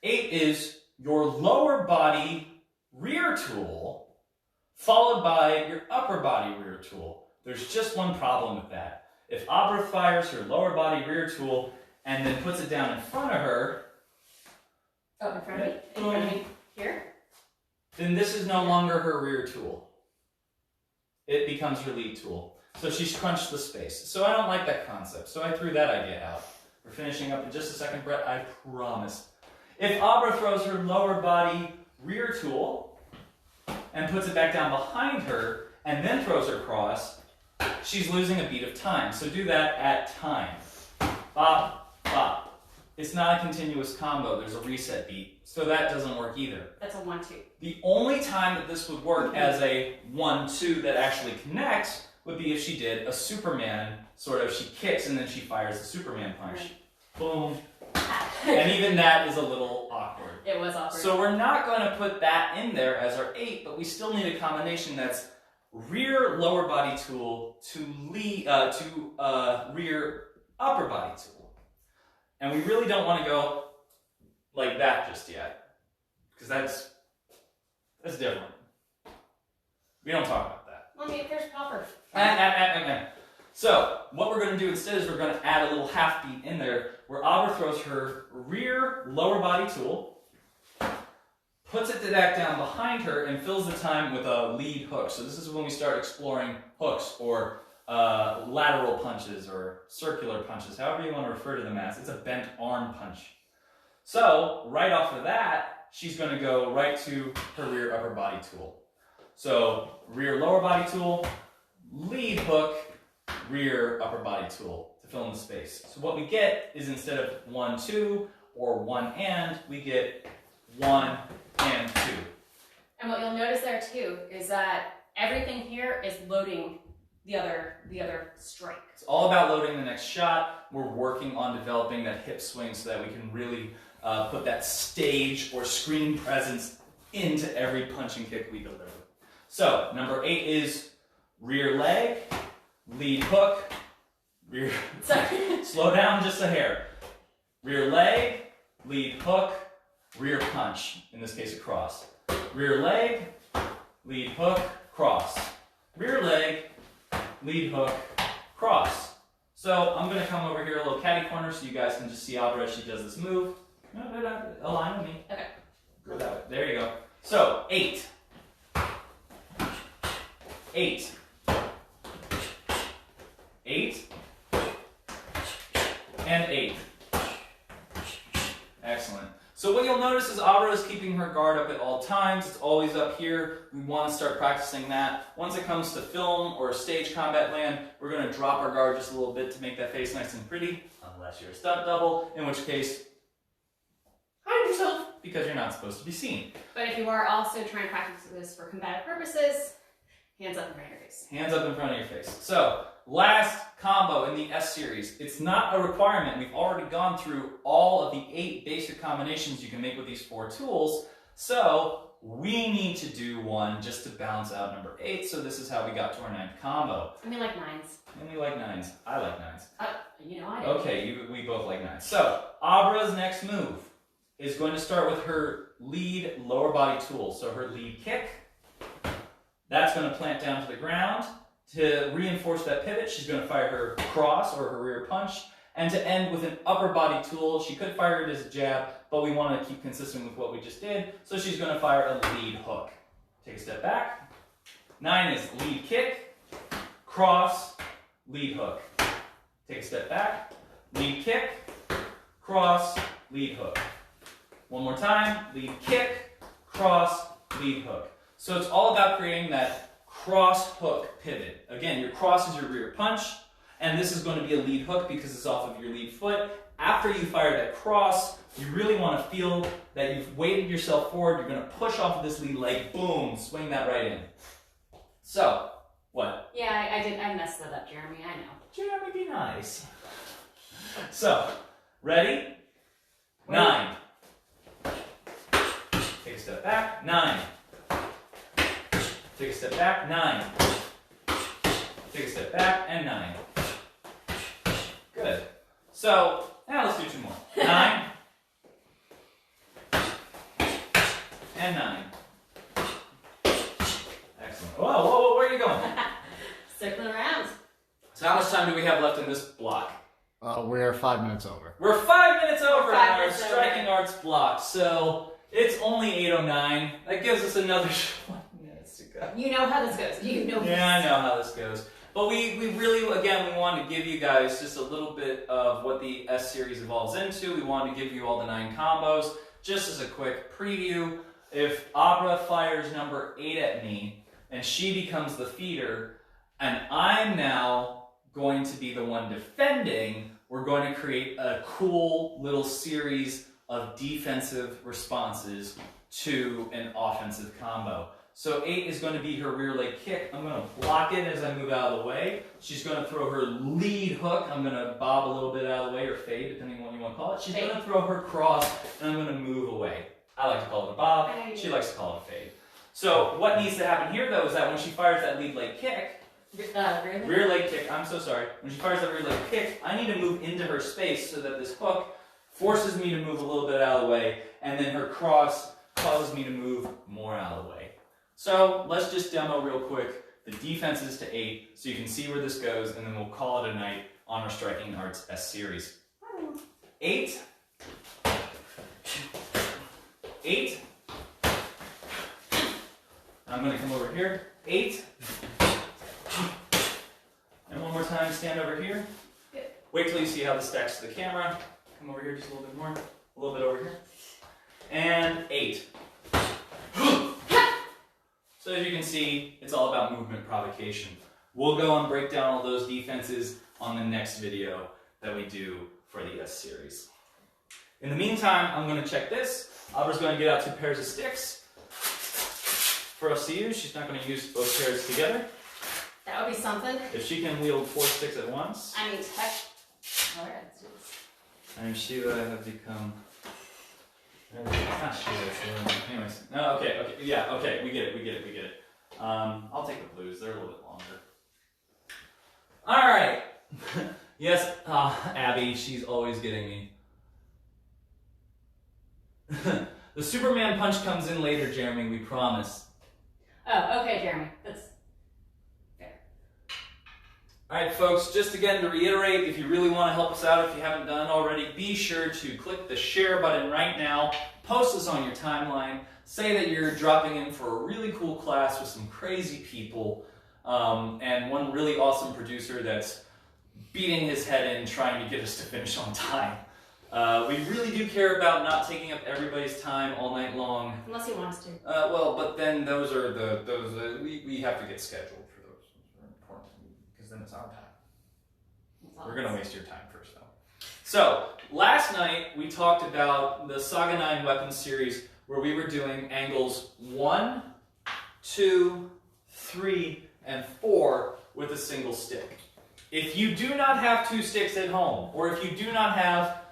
8 is your lower body rear tool followed by your upper body rear tool. There's just one problem with that. If Abra fires her lower body rear tool and then puts it down in front of her. Oh, in front of me? In front of me? Here? then this is no longer her rear tool. It becomes her lead tool. So she's crunched the space. So I don't like that concept. So I threw that idea out. We're finishing up in just a second, Brett, I promise. If Abra throws her lower body rear tool and puts it back down behind her and then throws her cross, she's losing a beat of time. So do that at time. Bop, bop. It's not a continuous combo. There's a reset beat. So that doesn't work either. That's a 1-2. The only time that this would work as a 1-2 that actually connects would be if she did a Superman, sort of, she kicks and then she fires the Superman punch. Right. Boom. And even that is a little awkward. It was awkward. So we're not going to put that in there as our 8, but we still need a combination that's rear lower body tool to rear upper body tool. And we really don't want to go like that just yet, because that's different. We don't talk about that. Well, I mean, if there's proper. So what we're going to do instead is we're going to add a little half beat in there where Abra throws her rear lower body tool, puts it back down behind her, and fills the time with a lead hook. So this is when we start exploring hooks or lateral punches or circular punches, however you want to refer to them as. It's a bent arm punch. So right off of that, she's going to go right to her rear upper body tool. So rear lower body tool, lead hook, rear upper body tool to fill in the space. So what we get is instead of 1-2 or 1 and, we get 1 and 2. And what you'll notice there too is that everything here is loading the other strike. It's all about loading the next shot. We're working on developing that hip swing so that we can really put that stage or screen presence into every punch and kick we deliver. So number 8 is rear leg, lead hook, rear. Slow down just a hair. Rear leg, lead hook, rear punch. In this case, a cross. Rear leg, lead hook, cross. Rear leg, lead hook, cross. So I'm going to come over here a little catty corner so you guys can just see Abra as she does this move. No, align with me. Okay. Go that way. There you go. So 8. 8. 8. And 8. Excellent. So what you'll notice is Abra is keeping her guard up at all times. It's always up here. We want to start practicing that. Once it comes to film or stage combat land, we're going to drop our guard just a little bit to make that face nice and pretty, unless you're a stunt double, in which case, hide yourself because you're not supposed to be seen. But if you are also trying to practice this for combative purposes, hands up in front of your face. Hands up in front of your face. So, last combo in the S series. It's not a requirement. We've already gone through all of the 8 basic combinations you can make with these 4 tools. So, we need to do one just to balance out number 8. So this is how we got to our 9th combo. And we like 9s. And we like 9s. I like 9s. You know I do. Okay, we both like 9s. So, Abra's next move is going to start with her lead lower body tool. So her lead kick. That's going to plant down to the ground. To reinforce that pivot, she's going to fire her cross or her rear punch. And to end with an upper body tool, she could fire it as a jab, but we want to keep consistent with what we just did. So she's going to fire a lead hook. Take a step back. 9 is lead kick, cross, lead hook. Take a step back. Lead kick, cross, lead hook. One more time. Lead kick, cross, lead hook. So it's all about creating that cross hook pivot. Again, your cross is your rear punch, and this is going to be a lead hook because it's off of your lead foot. After you fire that cross, you really want to feel that you've weighted yourself forward. You're going to push off of this lead leg, boom, swing that right in. So, what? Yeah, I messed that up, Jeremy, I know. Jeremy, be nice. So, ready? 9. Take a step back, 9. Take a step back, 9. Take a step back, and 9. Good. So, now let's do 2 more. 9. And 9. Excellent. Whoa, where are you going? Circling around. So how much time do we have left in this block? We're 5 minutes over. We're 5 minutes over in 5 our minutes striking over. arts block. So It's only 8:09. That gives us another 20 minutes to go. You know how this goes. You know. Yeah, I know how this goes. But we really, again, we wanted to give you guys just a little bit of what the S series evolves into. We wanted to give you all the 9 combos. Just as a quick preview, if Abra fires number 8 at me, and she becomes the feeder, and I'm now going to be the one defending, we're going to create a cool little series of defensive responses to an offensive combo. So 8 is going to be her rear leg kick. I'm going to block it as I move out of the way. She's going to throw her lead hook. I'm going to bob a little bit out of the way, or fade, depending on what you want to call it. She's going to throw her cross, and I'm going to move away. I like to call it a bob. She likes to call it a fade. So what needs to happen here, though, is that when she fires that lead leg kick, rear leg kick, I'm so sorry. When she fires that rear leg kick, I need to move into her space so that this hook forces me to move a little bit out of the way, and then her cross causes me to move more out of the way. So let's just demo real quick the defenses to 8 so you can see where this goes, and then we'll call it a night on our Striking Arts S series. 8. 8. I'm going to come over here. 8. And one more time, stand over here. Wait till you see how this stacks to the camera. Come over here just a little bit more. A little bit over here. And 8. So as you can see, it's all about movement provocation. We'll go and break down all those defenses on the next video that we do for the S series. In the meantime, I'm going to check this. Abra's going to get out 2 pairs of sticks for us to use. She's not going to use both pairs together. That would be something. If she can wield 4 sticks at once. I mean, heck. All right, let's do this. I'm Sheila, I have become... Not Sheila, anyways. No, okay, yeah, okay, we get it. I'll take the blues, they're a little bit longer. Alright. Yes, Abby, she's always getting me. The Superman punch comes in later, Jeremy, we promise. Oh, okay, Jeremy. That's fair. Alright, folks, just again to reiterate, if you really want to help us out, if you haven't done already, be sure to click the share button right now, post this on your timeline, say that you're dropping in for a really cool class with some crazy people, and one really awesome producer that's beating his head in trying to get us to finish on time. We really do care about not taking up everybody's time all night long. Unless he wants to. Well, but then those are we have to get scheduled for those. Those are important because then it's our time. We're gonna waste your time first, though. So last night we talked about the Saga 9 weapons series where we were doing angles 1, 2, 3, and 4 with a single stick. If you do not have 2 sticks at home, or if you do not have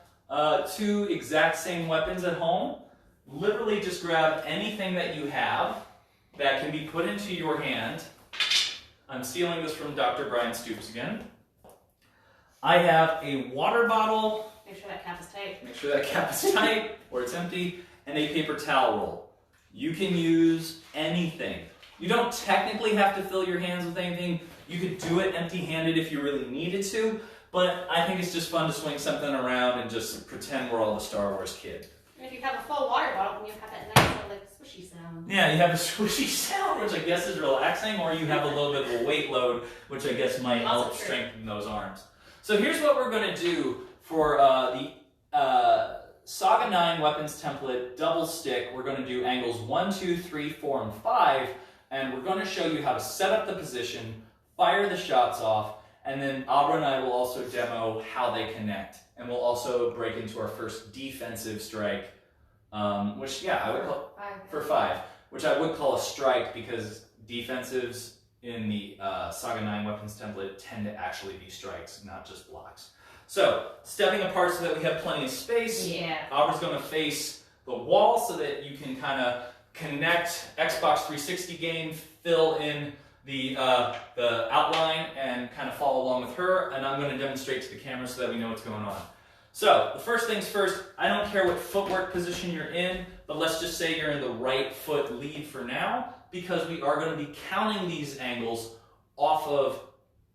2 exact same weapons at home, literally just grab anything that you have that can be put into your hand. I'm stealing this from Dr. Brian Stoops again. I have a water bottle. Make sure that cap is tight. Make sure that cap is tight or it's empty. And a paper towel roll. You can use anything. You don't technically have to fill your hands with anything. You could do it empty-handed if you really needed to, but I think it's just fun to swing something around and just pretend we're all the Star Wars kid. And if you have a full water bottle, then you have that nice little like swishy sound. Yeah, you have a swishy sound, which I guess is relaxing, or you have a little bit of a weight load, which I guess might help strengthen those arms. So here's what we're going to do for the Saga 9 weapons template double stick. We're going to do angles 1, 2, 3, 4, and 5, and we're going to show you how to set up the position, fire the shots off, and then Abra and I will also demo how they connect. And we'll also break into our first defensive strike, which, yeah, I would call, for 5, which I would call a strike because defensives in the Saga 9 weapons template tend to actually be strikes, not just blocks. So, stepping apart so that we have plenty of space. Yeah. Abra's going to face the wall so that you can kind of connect Xbox 360 game, fill in the outline, and kind of follow along with her. And I'm going to demonstrate to the camera so that we know what's going on. So, the first things first, I don't care what footwork position you're in, but let's just say you're in the right foot lead for now, because we are going to be counting these angles off of,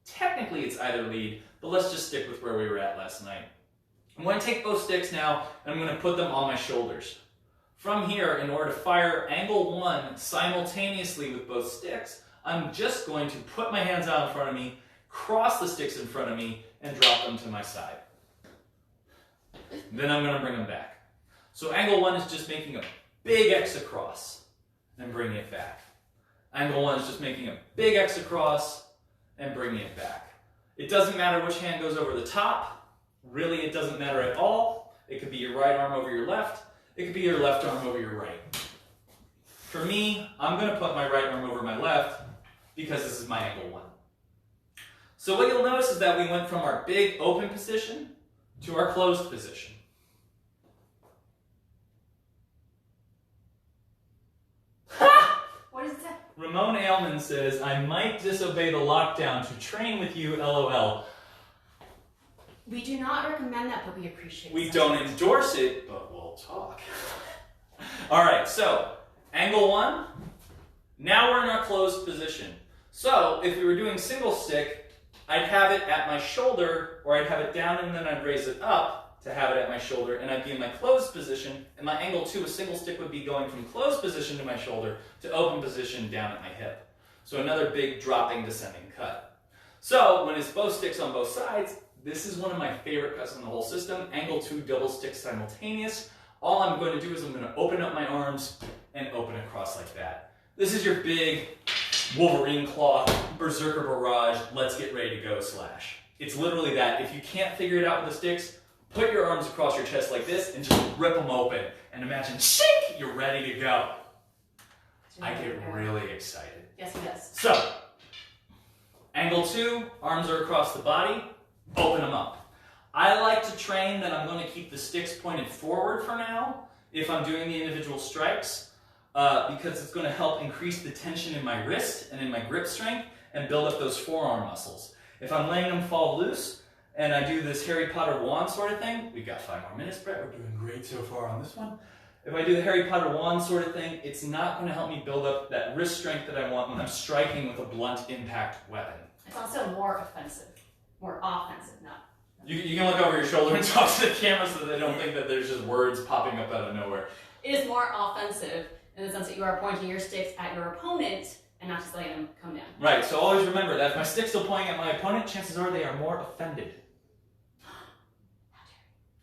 technically it's either lead, but let's just stick with where we were at last night. I'm going to take both sticks now, and I'm going to put them on my shoulders. From here, in order to fire angle 1 simultaneously with both sticks, I'm just going to put my hands out in front of me, cross the sticks in front of me, and drop them to my side. Then I'm going to bring them back. So angle 1 is just making a big X across and bringing it back. Angle 1 is just making a big X across and bringing it back. It doesn't matter which hand goes over the top. Really, it doesn't matter at all. It could be your right arm over your left. It could be your left arm over your right. For me, I'm going to put my right arm over my left because this is my angle 1. So what you'll notice is that we went from our big open position to our closed position. What does it say? Ramon Ailman says, I might disobey the lockdown to train with you, LOL. We do not recommend that, but we appreciate it. We don't endorse it, but we'll talk. All right, so angle 1. Now we're in our closed position. So if we were doing single stick, I'd have it at my shoulder, or I'd have it down and then I'd raise it up to have it at my shoulder, and I'd be in my closed position, and my angle 2, a single stick, would be going from closed position to my shoulder to open position down at my hip. So another big dropping, descending cut. So when it's both sticks on both sides, this is one of my favorite cuts in the whole system. Angle 2 double stick simultaneous. All I'm going to do is I'm going to open up my arms and open across like that. This is your big Wolverine claw, berserker barrage, let's get ready to go slash. It's literally that. If you can't figure it out with the sticks, put your arms across your chest like this and just rip them open. And imagine, shake, you're ready to go. I get really excited. Yes, he does. So, angle 2, arms are across the body, open them up. I like to train that I'm going to keep the sticks pointed forward for now, if I'm doing the individual strikes, because it's going to help increase the tension in my wrist and in my grip strength and build up those forearm muscles. If I'm letting them fall loose, and I do this Harry Potter wand sort of thing, we've got 5 more minutes, Brett, we're doing great so far on this one. If I do the Harry Potter wand sort of thing, it's not going to help me build up that wrist strength that I want when I'm striking with a blunt impact weapon. It's also more offensive. More offensive, not. You can look over your shoulder and talk to the camera so that they don't think that there's just words popping up out of nowhere. It is more offensive in the sense that you are pointing your sticks at your opponent and not just letting them come down. Right, so always remember that if my stick's still pointing at my opponent, chances are they are more offended.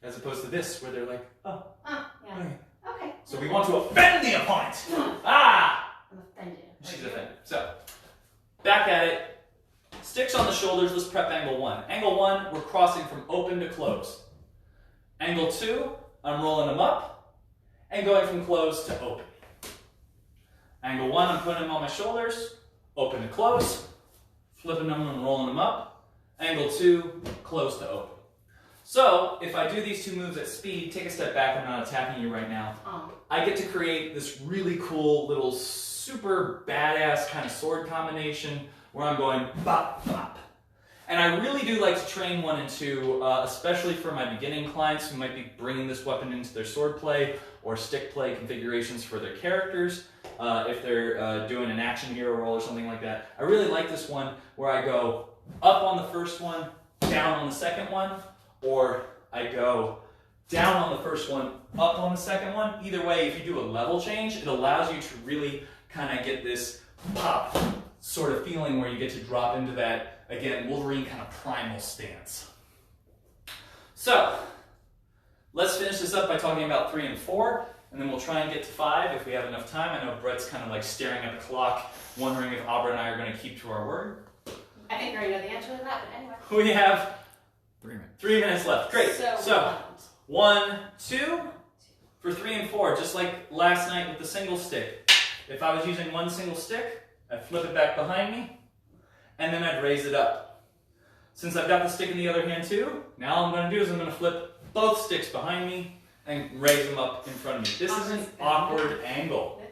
As opposed to this, where they're like, oh. Yeah. Okay. So we want to offend the opponent. Ah! I'm offended. She's offended. So, back at it. Sticks on the shoulders, let's prep angle 1. Angle 1, we're crossing from open to close. Angle 2, I'm rolling them up and going from close to open. Angle 1, I'm putting them on my shoulders, open to close, flipping them and rolling them up. Angle 2, close to open. So, if I do these 2 moves at speed, take a step back, I'm not attacking you right now. I get to create this really cool little super badass kind of sword combination where I'm going bop, bop. And I really do like to train 1 and 2, especially for my beginning clients who might be bringing this weapon into their sword play or stick play configurations for their characters. If they're doing an action hero role or something like that. I really like this one where I go up on the first one, down on the second one, or I go down on the first one, up on the second one. Either way, if you do a level change, it allows you to really kind of get this pop sort of feeling where you get to drop into that, again, Wolverine kind of primal stance. So, let's finish this up by talking about 3 and 4, and then we'll try and get to 5 if we have enough time. I know Brett's kind of like staring at the clock, wondering if Abra and I are going to keep to our word. I think we already know the answer to that, but anyway. We have 3 minutes. 3 minutes left. Great. So 1, 2, for 3 and 4, just like last night with the single stick. If I was using 1 single stick, I'd flip it back behind me, and then I'd raise it up. Since I've got the stick in the other hand too, now all I'm going to do is I'm going to flip both sticks behind me and raise them up in front of me. This is an awkward angle.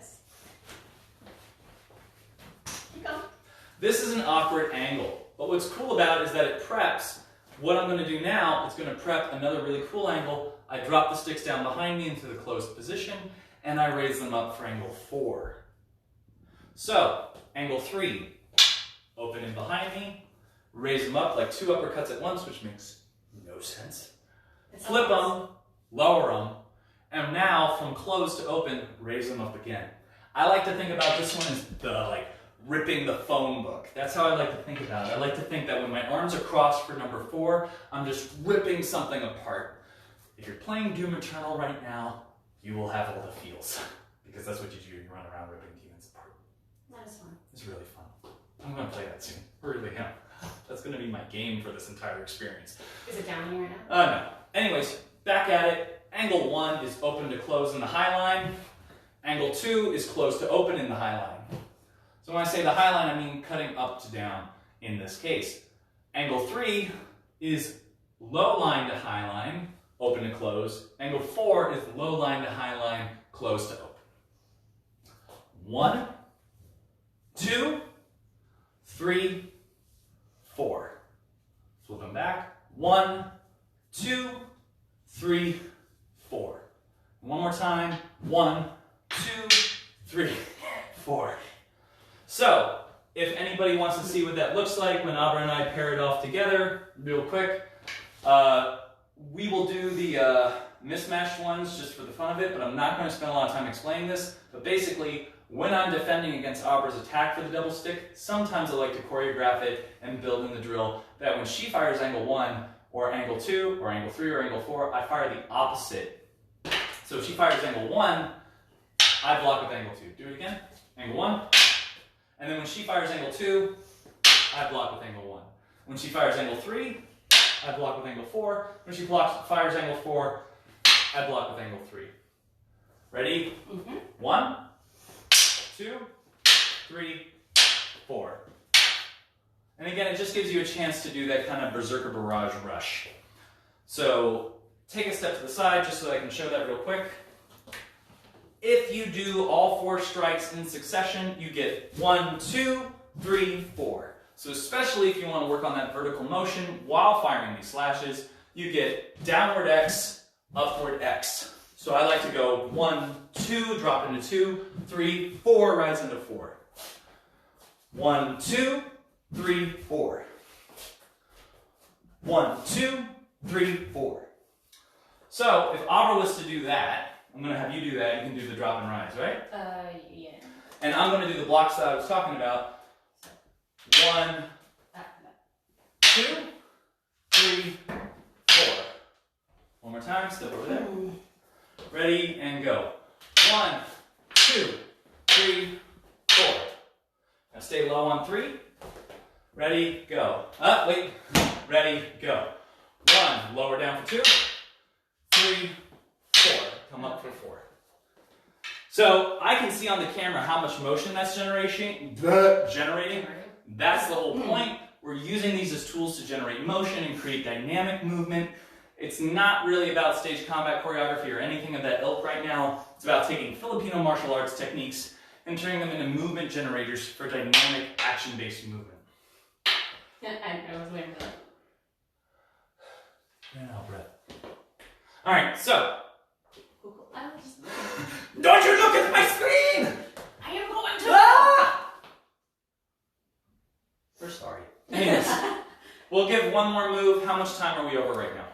This is an awkward angle, but what's cool about it is that it preps. What I'm going to do now is going to prep another really cool angle. I drop the sticks down behind me into the closed position, and I raise them up for angle 4. So, angle 3, open in behind me, raise them up like 2 uppercuts at once, which makes no sense. Flip them, lower them, And now from closed to open, raise them up again. I like to think about this one as the like ripping the phone book. That's how I like to think about it. I like to think that when my arms are crossed for number 4, I'm just ripping something apart. If you're playing Doom Eternal right now, you will have all the feels. Because that's what you do. You run around ripping demons apart. That is fun. It's really fun. I'm going to play that soon. I really am. That's going to be my game for this entire experience. Is it down here right now? No. Anyways, back at it. Angle 1 is open to close in the high line. Angle 2 is close to open in the high line. So when I say the high line, I mean cutting up to down in this case. Angle 3 is low line to high line, open to close. Angle 4 is low line to high line, close to open. 1, 2, 3, 4. Flip them back. 1, 2, 3, 4. One more time. 1, 2, 3, 4. So, if anybody wants to see what that looks like when Abra and I pair it off together, real quick, we will do the mismatched ones just for the fun of it, but I'm not going to spend a lot of time explaining this. But basically, when I'm defending against Abra's attack for the double stick, sometimes I like to choreograph it and build in the drill that when she fires angle 1, or angle 2, or angle 3, or angle 4, I fire the opposite. So if she fires angle 1, I block with angle 2. Do it again. Angle 1. And then when she fires angle 2, I block with angle 1. When she fires angle 3, I block with angle 4. When she fires angle 4, I block with angle 3. Ready? 1, 2, 3, 4. And again, it just gives you a chance to do that kind of berserker barrage rush. So take a step to the side just so that I can show that real quick. If you do all 4 strikes in succession, you get 1, 2, 3, 4. So especially if you want to work on that vertical motion while firing these slashes, you get downward X, upward X. So I like to go 1, 2, drop into 2, 3, 4, rise into 4. 1, 2, 3, 4. 1, 2, 3, 4. So if Abra was to do that, I'm going to have you do that. You can do the drop and rise, right? Yeah. And I'm going to do the blocks that I was talking about. 1, 2, 3, 4. One more time. Step over there. Ready and go. 1, 2, 3, 4. Now stay low on 3. Ready, go. Wait. Ready, go. 1. Lower down for 2. 3, 4. Come up for 4. So I can see on the camera how much motion that's generating. That's the whole point. We're using these as tools to generate motion and create dynamic movement. It's not really about stage combat choreography or anything of that ilk right now. It's about taking Filipino martial arts techniques and turning them into movement generators for dynamic action-based movement. I was waiting for that. And out breath. All right, so. I was... Don't you look at my screen! I am going to... Ah! We're sorry. Anyways, we'll give one more move. How much time are we over right now?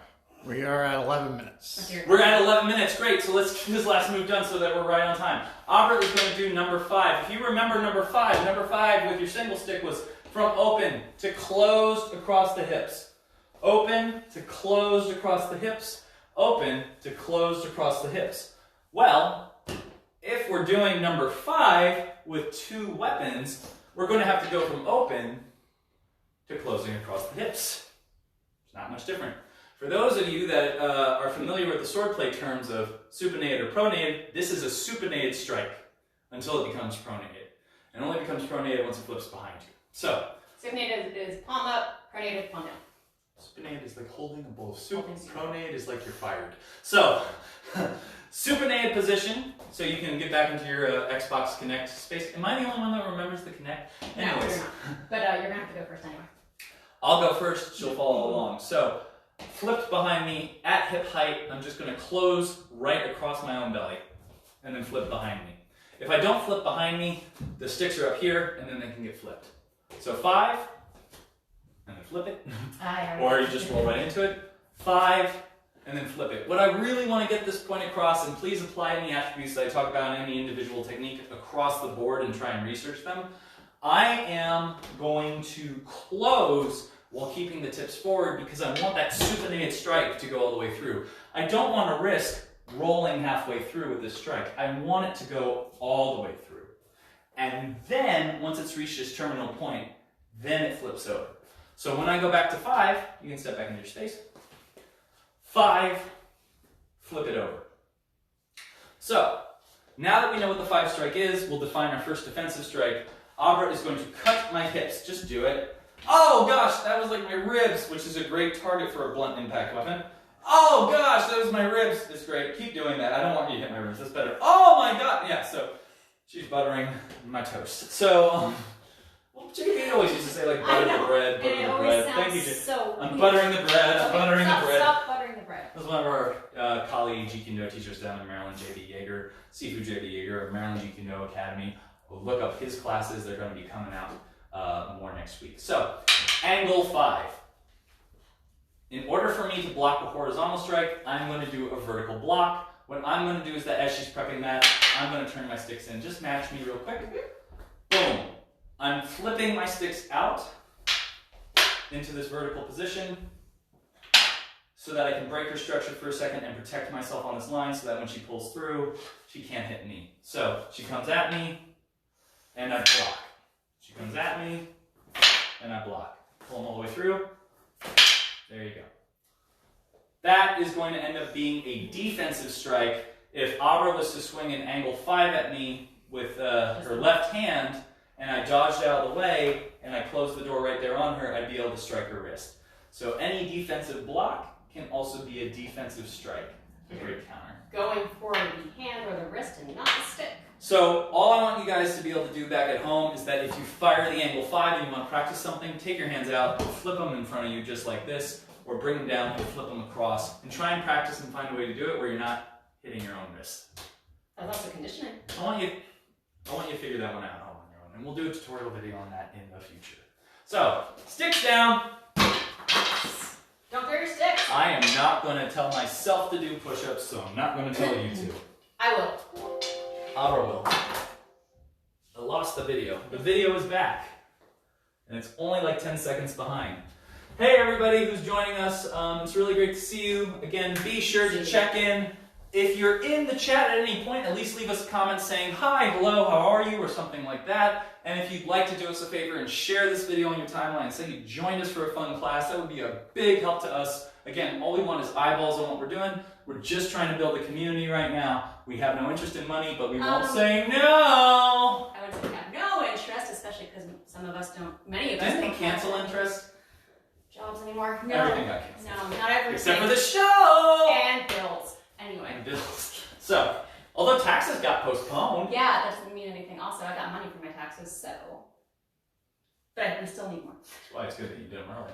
We are at 11 minutes. We're at 11 minutes. Great. So let's get this last move done so that we're right on time. Abra is going to do number 5. If you remember number 5 with your single stick was from open to closed across the hips. Open to closed across the hips. Open to closed across the hips. Well, if we're doing number 5 with 2 weapons, we're going to have to go from open to closing across the hips. It's not much different. For those of you that are familiar with the swordplay terms of supinated or pronated, this is a supinated strike until it becomes pronated. It only becomes pronated once it flips behind you. So, supinated is palm up, pronated, palm down. Supinated is like holding a bowl of soup. Pronated is like you're fired. So, supinated position, so you can get back into your Xbox Kinect space. Am I the only one that remembers the Kinect? Anyways. No, you're not. But you're going to have to go first anyway. I'll go first, she'll follow along. So, flipped behind me at hip height, I'm just going to close right across my own belly and then flip behind me. If I don't flip behind me, the sticks are up here and then they can get flipped. So 5, and then flip it, or you just roll right into it. 5, and then flip it. What I really want to get this point across, and please apply any attributes that I talk about in any individual technique across the board and try and research them. I am going to close while keeping the tips forward because I want that supinated strike to go all the way through. I don't want to risk rolling halfway through with this strike. I want it to go all the way through. And then, once it's reached its terminal point, then it flips over. So when I go back to 5, you can step back into your space. 5, flip it over. So, now that we know what the 5 strike is, we'll define our first defensive strike. Abra is going to cut my hips. Just do it. Oh gosh, that was like my ribs, which is a great target for a blunt impact weapon. Oh gosh, that was my ribs. It's great. Keep doing that. I don't want you to hit my ribs. That's better. Oh my god. Yeah, so she's buttering my toast. So, well, JB always used to say like butter the bread, butter the bread. Thank you, JB. I'm buttering the bread. I'm buttering the bread. Stop buttering the bread. That was one of our colleague GKNO teachers down in Maryland, JB Yeager, Seafood JB Yeager of Maryland GKNO Academy. We'll look up his classes. They're going to be coming out more next week. So, angle 5. In order for me to block the horizontal strike, I'm going to do a vertical block. What I'm going to do is that as she's prepping that, I'm going to turn my sticks in. Just match me real quick. Boom. I'm flipping my sticks out into this vertical position so that I can break her structure for a second and protect myself on this line so that when she pulls through, she can't hit me. So she comes at me and I block. She comes at me and I block. Pull them all the way through. There you go. That is going to end up being a defensive strike. If Abra was to swing an angle 5 at me with her left hand, and I dodged out of the way, and I closed the door right there on her, I'd be able to strike her wrist. So any defensive block can also be a defensive strike. A great counter. Going for the hand or the wrist and not the stick. So all I want you guys to be able to do back at home is that if you fire the angle 5 and you want to practice something, take your hands out, flip them in front of you just like this, or bring them down and flip them across, and try and practice and find a way to do it where you're not hitting your own wrist. That's also conditioning. I want you to figure that one out at home on your own, and we'll do a tutorial video on that in the future. So, sticks down. Don't throw your sticks. I am not going to tell myself to do push-ups, so I'm not going to tell you to. I will. Abra will. I lost the video. The video is back, and it's only like 10 seconds behind. Hey everybody who's joining us, it's really great to see you. Again, be sure to check in. If you're in the chat at any point, at least leave us a comment saying, hi, hello, how are you, or something like that. And if you'd like to do us a favor and share this video on your timeline and say you joined us for a fun class, that would be a big help to us. Again, all we want is eyeballs on what we're doing. We're just trying to build a community right now. We have no interest in money, but we won't say no. I would say we have no interest, especially because some of us don't, many of us Didn't don't they cancel interest? Jobs anymore. No. Everything got canceled. No, not everything. Except for the show! And bills. Anyway. And bills. So, although taxes got postponed. Yeah, that doesn't mean anything. Also, I got money for my taxes, so. But we still need more. That's why it's good that you did them early.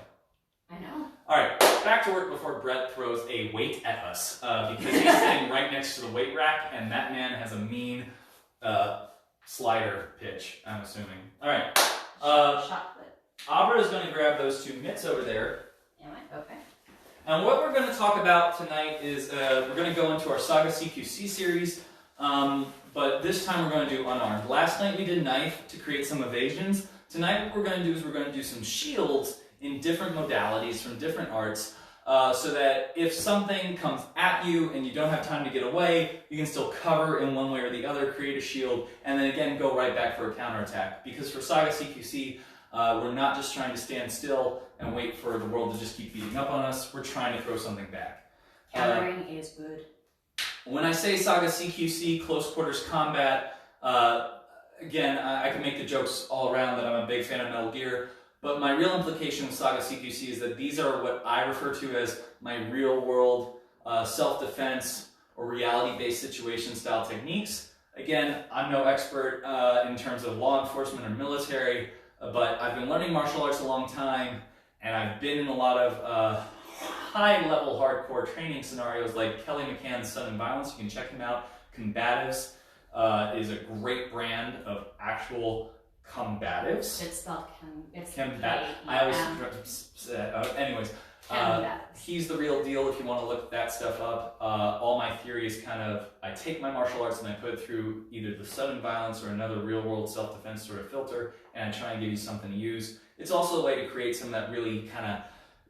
I know. Alright, back to work before Brett throws a weight at us. Because he's sitting right next to the weight rack, and that man has a mean slider pitch, I'm assuming. Alright. Shot put. Abra is going to grab those 2 mitts over there. Am I? Okay. And what we're going to talk about tonight is we're going to go into our SAGA CQC series, but this time we're going to do unarmed. Last night we did knife to create some evasions. Tonight what we're going to do is we're going to do some shields in different modalities from different arts, so that if something comes at you and you don't have time to get away, you can still cover in one way or the other, create a shield, and then again go right back for a counterattack. Because for SAGA CQC, we're not just trying to stand still and wait for the world to just keep beating up on us. We're trying to throw something back. Countering is good. When I say SAGA CQC, close quarters combat, again, I can make the jokes all around that I'm a big fan of Metal Gear, but my real implication with SAGA CQC is that these are what I refer to as my real world self-defense or reality-based situation style techniques. Again, I'm no expert in terms of law enforcement or military, but I've been learning martial arts a long time, and I've been in a lot of high-level hardcore training scenarios like Kelly McCann's Sun and Violence. You can check him out. Combatives is a great brand of actual combatives. It's spelled it's Combat. I always anyways. He's the real deal if you want to look that stuff up. All my theory is kind of, I take my martial arts and I put it through either the sudden violence or another real world self-defense sort of filter, and I try and give you something to use. It's also a way to create some of that really kind of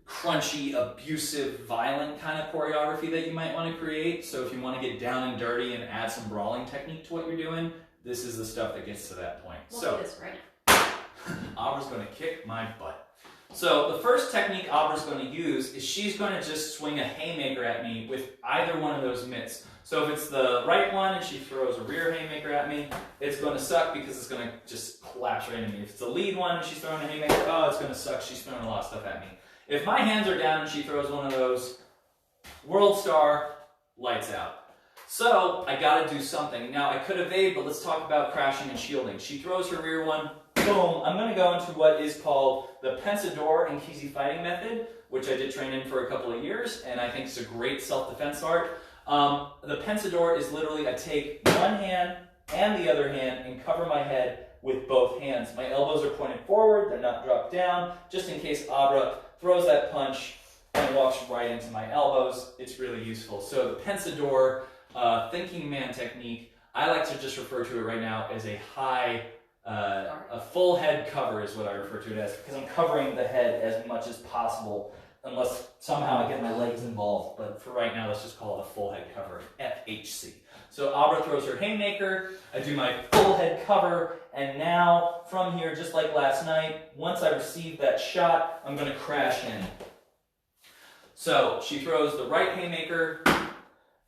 crunchy, abusive, violent kind of choreography that you might want to create. So if you want to get down and dirty and add some brawling technique to what you're doing, this is the stuff that gets to that point. We'll so do this right now. Abra's going to kick my butt. So the first technique Abra's going to use is she's going to just swing a haymaker at me with either one of those mitts. So if it's the right one and she throws a rear haymaker at me, it's going to suck because it's going to just collapse right into me. If it's the lead one and she's throwing a haymaker, oh, it's going to suck. She's throwing a lot of stuff at me. If my hands are down and she throws one of those, world star, lights out. So I got to do something. Now I could evade, but let's talk about crashing and shielding. She throws her rear one. Boom, I'm going to go into what is called the Pensador and Kizzy fighting method, which I did train in for a couple of years, and I think it's a great self-defense art. The Pensador is literally I take one hand and the other hand and cover my head with both hands. My elbows are pointed forward, they're not dropped down, just in case Abra throws that punch and walks right into my elbows. It's really useful. So the Pensador thinking man technique, I like to just refer to it right now as a a full head cover is what I refer to it as, because I'm covering the head as much as possible, unless somehow I get my legs involved. But for right now, let's just call it a full head cover, FHC. So Abra throws her haymaker, I do my full head cover, and now from here, just like last night, once I receive that shot, I'm going to crash in. So she throws the right haymaker,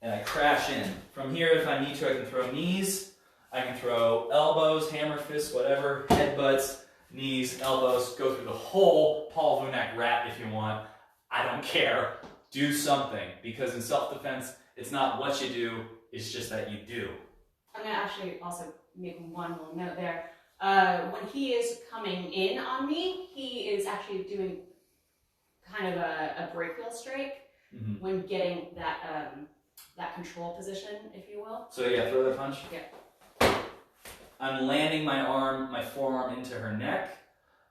and I crash in. From here, if I need to, I can throw knees, I can throw elbows, hammer fists, whatever, headbutts, knees, elbows, go through the whole Paul Vunak rat if you want. I don't care. Do something, because in self-defense, it's not what you do, it's just that you do. I'm going to actually also make one little note there. When he is coming in on me, he is actually doing kind of a brachial strike when getting that that control position, if you will. So yeah, throw that punch? Yeah. I'm landing my arm, my forearm into her neck.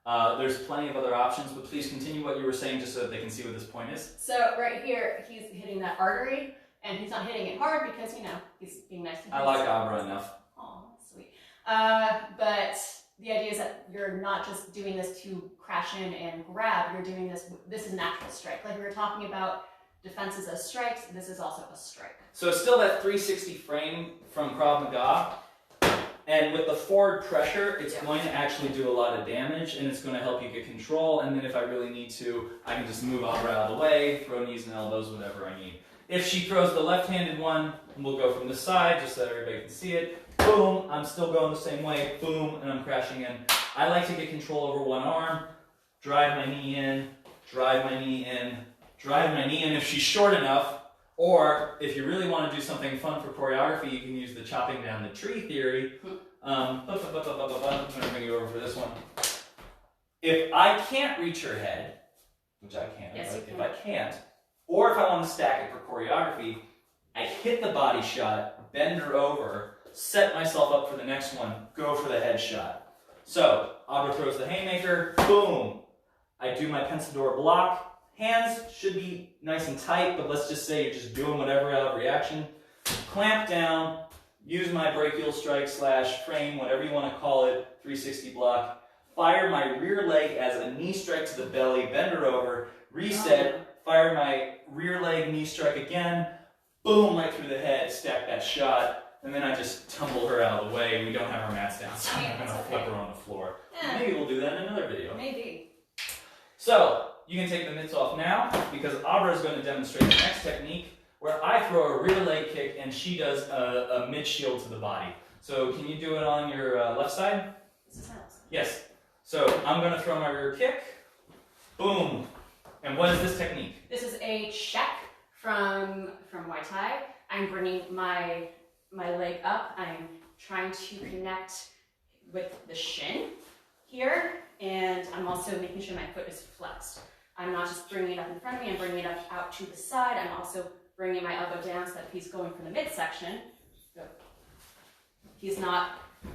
There's plenty of other options, but please continue what you were saying just so that they can see what this point is. So right here, he's hitting that artery, and he's not hitting it hard because, you know, he's being nice to I like Abra enough. Oh, sweet. But the idea is that you're not just doing this to crash in and grab, you're doing this is an actual strike. Like we were talking about defenses as strikes, this is also a strike. So it's still that 360 frame from Krav Maga. And with the forward pressure, it's going to actually do a lot of damage, and it's going to help you get control. And then if I really need to, I can just move Abra out of the way, throw knees and elbows, whatever I need. If she throws the left-handed one, we'll go from the side just so that everybody can see it. Boom, I'm still going the same way. Boom, and I'm crashing in. I like to get control over one arm, drive my knee in, drive my knee in, drive my knee in if she's short enough. Or, if you really want to do something fun for choreography, you can use the chopping down the tree theory. I'm going to bring you over for this one. If I can't reach her head, which I can't, yes, but if I can't, or if I want to stack it for choreography, I hit the body shot, bend her over, set myself up for the next one, go for the head shot. So, Abra throws the haymaker, boom! I do my Pensador block. Hands should be nice and tight, but let's just say you're just doing whatever out of reaction. Clamp down, use my brachial strike / frame, whatever you want to call it, 360 block. Fire my rear leg as a knee strike to the belly, bend her over, reset, fire my rear leg knee strike again, boom, right through the head, stack that shot, and then I just tumble her out of the way. We don't have our mats down, so I'm going to flip her on the floor. Yeah. Maybe we'll do that in another video. Maybe. So, you can take the mitts off now, because Abra is going to demonstrate the next technique, where I throw a rear leg kick and she does a mid shield to the body. So can you do it on your left side? This is my left side. Yes. So I'm going to throw my rear kick. Boom. And what is this technique? This is a check from Muay Thai. I'm bringing my leg up. I'm trying to connect with the shin here, and I'm also making sure my foot is flexed. I'm not just bringing it up in front of me, I'm bringing it up out to the side. I'm also bringing my elbow down so that if he's going for the midsection, he's not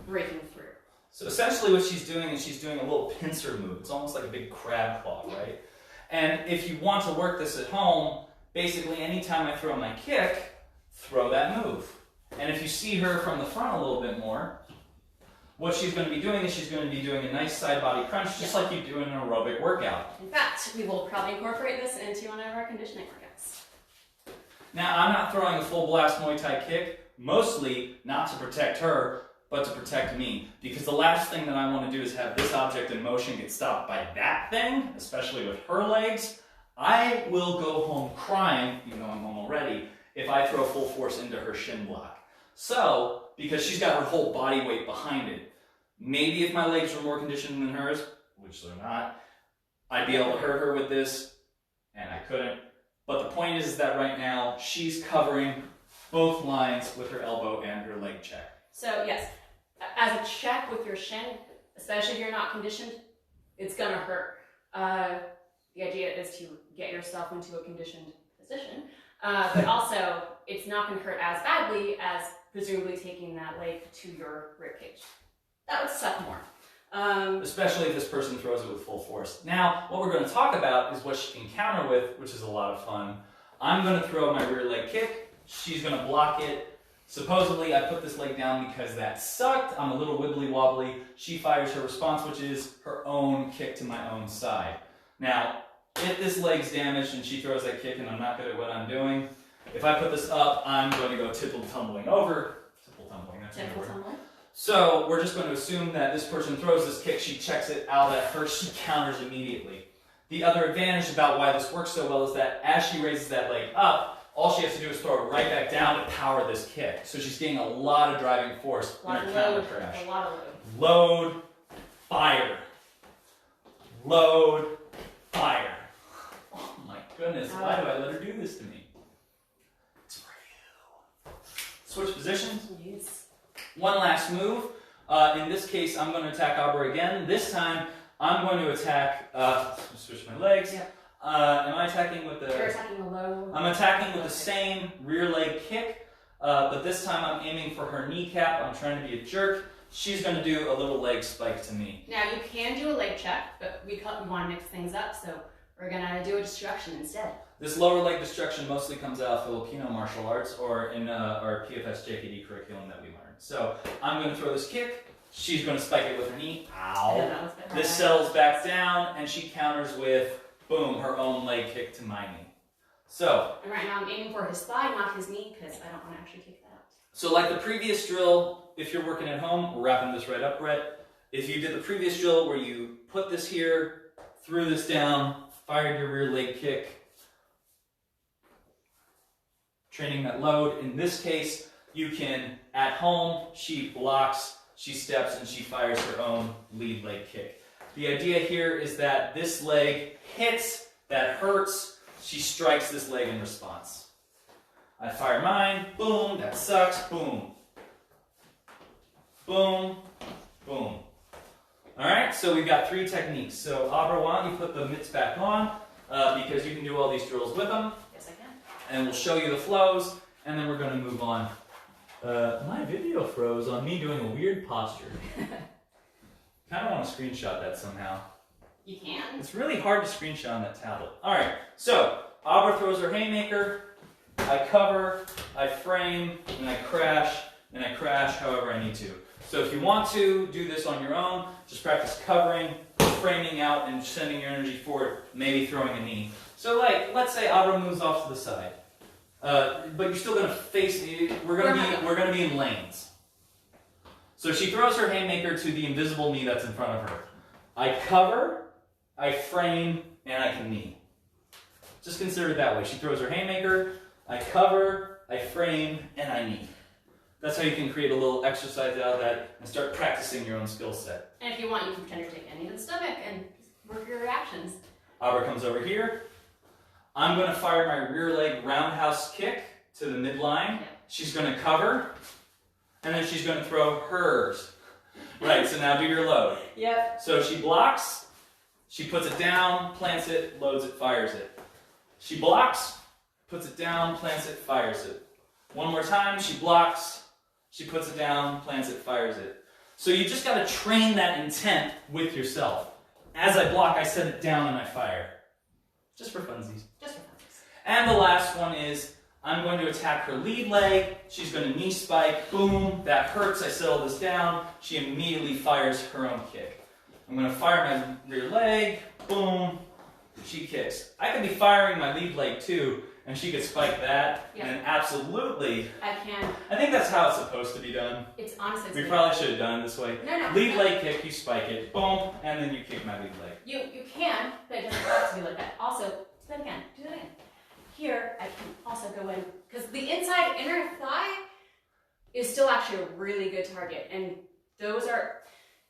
breaking through. So essentially what she's doing is she's doing a little pincer move. It's almost like a big crab claw, right? And if you want to work this at home, basically anytime I throw my kick, throw that move. And if you see her from the front a little bit more, what she's going to be doing is she's going to be doing a nice side body crunch, just like you do in an aerobic workout. In fact, we will probably incorporate this into one of our conditioning workouts. Now, I'm not throwing a full blast Muay Thai kick, mostly not to protect her, but to protect me. Because the last thing that I want to do is have this object in motion get stopped by that thing, especially with her legs. I will go home crying, even though I'm home already, if I throw full force into her shin block. So, because she's got her whole body weight behind it, maybe if my legs were more conditioned than hers, which they're not, I'd be able to hurt her with this, and I couldn't. But the point is that right now, she's covering both lines with her elbow and her leg check. So yes, as a check with your shin, especially if you're not conditioned, it's gonna hurt. The idea is to get yourself into a conditioned position, but also it's not gonna hurt as badly as presumably taking that leg to your ribcage. That would suck more. Especially if this person throws it with full force. Now, what we're going to talk about is what she can counter with, which is a lot of fun. I'm going to throw my rear leg kick. She's going to block it. Supposedly, I put this leg down because that sucked. I'm a little wibbly wobbly. She fires her response, which is her own kick to my own side. Now, if this leg's damaged and she throws that kick and I'm not good at what I'm doing, if I put this up, I'm going to go tumbling over. Tumbling. So we're just going to assume that this person throws this kick, she checks it out at her, she counters immediately. The other advantage about why this works so well is that as she raises that leg up, all she has to do is throw it right back down to power this kick. So she's getting a lot of driving force in her counter crash. A lot of load. Load, fire. Load, fire. Oh my goodness, why do I let her do this to me? It's for you. Switch positions. Yes. One last move. In this case, I'm going to attack Abra again. This time, I'm going to attack. Switch my legs. Yep. Am I attacking with the? You're attacking the low. I'm attacking with the same rear leg kick, but this time I'm aiming for her kneecap. I'm trying to be a jerk. She's going to do a little leg spike to me. Now you can do a leg check, but we want to mix things up, so we're going to do a destruction instead. This lower leg destruction mostly comes out of Filipino martial arts or in our PFS JKD curriculum that we learned. So I'm going to throw this kick. She's going to spike it with her knee. Ow. This settles back down, and she counters with, boom, her own leg kick to my knee. So. And right now I'm aiming for his thigh, not his knee, because I don't want to actually kick that out. So like the previous drill, if you're working at home, we're wrapping this right up, Brett. If you did the previous drill where you put this here, threw this down, fired your rear leg kick, training that load. In this case, you can, at home, she blocks, she steps, and she fires her own lead leg kick. The idea here is that this leg hits, that hurts, she strikes this leg in response. I fire mine, boom, that sucks, boom. Boom, boom. Alright, so we've got 3 techniques. So Abra, why don't you put the mitts back on, because you can do all these drills with them. Yes, I can. And we'll show you the flows, and then we're going to move on. My video froze on me doing a weird posture. Kind of want to screenshot that somehow. You can. It's really hard to screenshot on that tablet. Alright, so Abra throws her haymaker, I cover, I frame, and I crash however I need to. So if you want to do this on your own, just practice covering, framing out, and sending your energy forward, maybe throwing a knee. So like, let's say Abra moves off to the side. But you're still going to face me. We're going to be in lanes. So she throws her haymaker to the invisible knee that's in front of her. I cover, I frame, and I can knee. Just consider it that way. She throws her haymaker, I cover, I frame, and I knee. That's how you can create a little exercise out of that and start practicing your own skill set. And if you want, you can pretend to take any to the stomach and work your reactions. Abra comes over here. I'm going to fire my rear leg roundhouse kick to the midline. Yep. She's going to cover, and then she's going to throw hers. Right, so now do your load. Yep. So she blocks, she puts it down, plants it, loads it, fires it. She blocks, puts it down, plants it, fires it. One more time, she blocks, she puts it down, plants it, fires it. So you just got to train that intent with yourself. As I block, I set it down and I fire. Just for funsies. Just for funsies. And the last one is, I'm going to attack her lead leg. She's going to knee spike. Boom. That hurts. I settle this down. She immediately fires her own kick. I'm going to fire my rear leg. Boom. She kicks. I could be firing my lead leg too, and she could spike that. Yep. And absolutely. I can. I think that's how it's supposed to be done. It's honestly. We probably should have done it this way. No. Lead leg kick, you spike it. Boom. And then you kick my lead leg. You can, but it doesn't have to be like that. Also, do that again. Do that again. Here, I can also go in, because the inside inner thigh is still actually a really good target. And those are,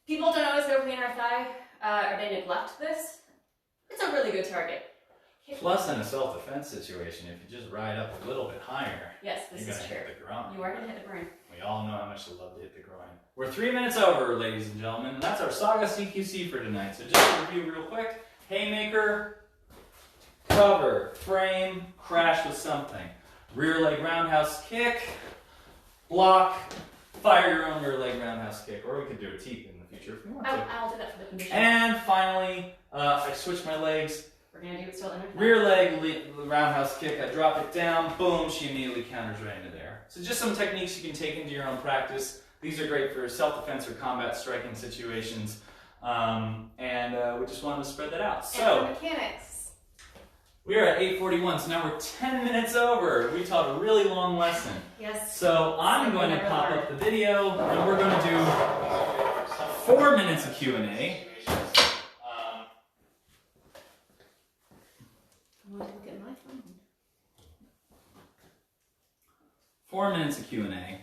people don't always go for the inner thigh, or they neglect this. It's a really good target. Plus, in a self-defense situation, if you just ride up a little bit higher, Yes, this you're is going to true. hit the groin. You are going to hit the groin. We all know how much I love to hit the groin. We're 3 minutes over, ladies and gentlemen, and that's our Saga CQC for tonight. So just to review real quick, haymaker, cover, frame, crash with something. Rear leg roundhouse kick, block, fire your own rear leg roundhouse kick, or we could do a teep in the future if we want to. I'll do that for the condition. And finally, I switch my legs. We're going to do it still inner thigh. Rear leg roundhouse kick, I drop it down, boom, she immediately counters right into there. So just some techniques you can take into your own practice. These are great for self-defense or combat striking situations. And we just wanted to spread that out. So, and for mechanics. we are at 8:41, so now we're 10 minutes over. We taught a really long lesson. Yes. So I'm going to pop up the video, and we're going to do 4 minutes of Q&A. I want to look at my phone. 4 minutes of Q&A.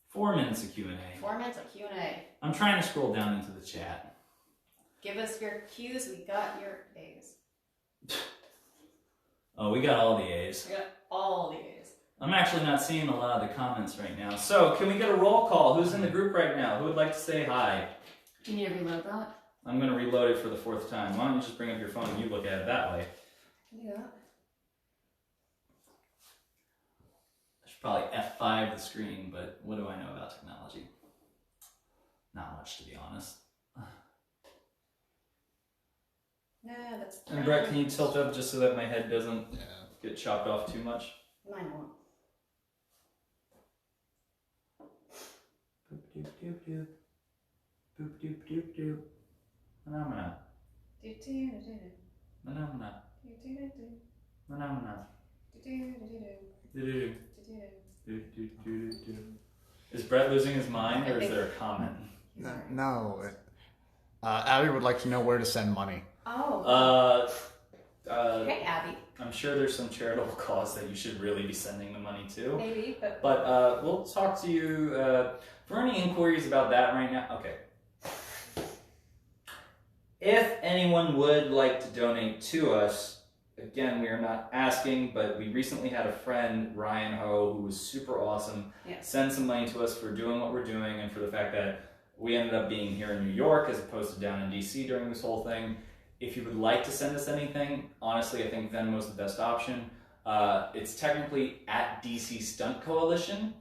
4 minutes of Q&A. 4 minutes of Q&A. I'm trying to scroll down into the chat. Give us your cues. We got your A's. Oh, we got all the A's. We got all the A's. I'm actually not seeing a lot of the comments right now. So, can we get a roll call? Who's in the group right now? Who would like to say hi? You need to reload that. I'm going to reload it for the 4th time. Why don't you just bring up your phone and you look at it that way? Can you do that? I should probably F5 the screen, but what do I know about technology? Not much, to be honest. No, that's. And Brett, can you tilt up just so that my head doesn't Yeah. get chopped off too much? Mine won't. Boop doop doop doop. Boop doop doop doop. Phenomena. Do do do do Phenomena. do do do Phenomena. do do do Do do do. do Do do do do do. Is Brett losing his mind, or is there a comment? No. Abby would like to know where to send money. Oh. Uh, Hey, Abby. I'm sure there's some charitable cause that you should really be sending the money to. Maybe, but. But we'll talk to you for any inquiries about that right now. Okay. If anyone would like to donate to us, again, we are not asking, but we recently had a friend, Ryan Ho, who was super awesome, send some money to us for doing what we're doing and for the fact that we ended up being here in New York as opposed to down in DC during this whole thing. If you would like to send us anything, honestly, I think Venmo is the best option. It's technically at DC Stunt Coalition.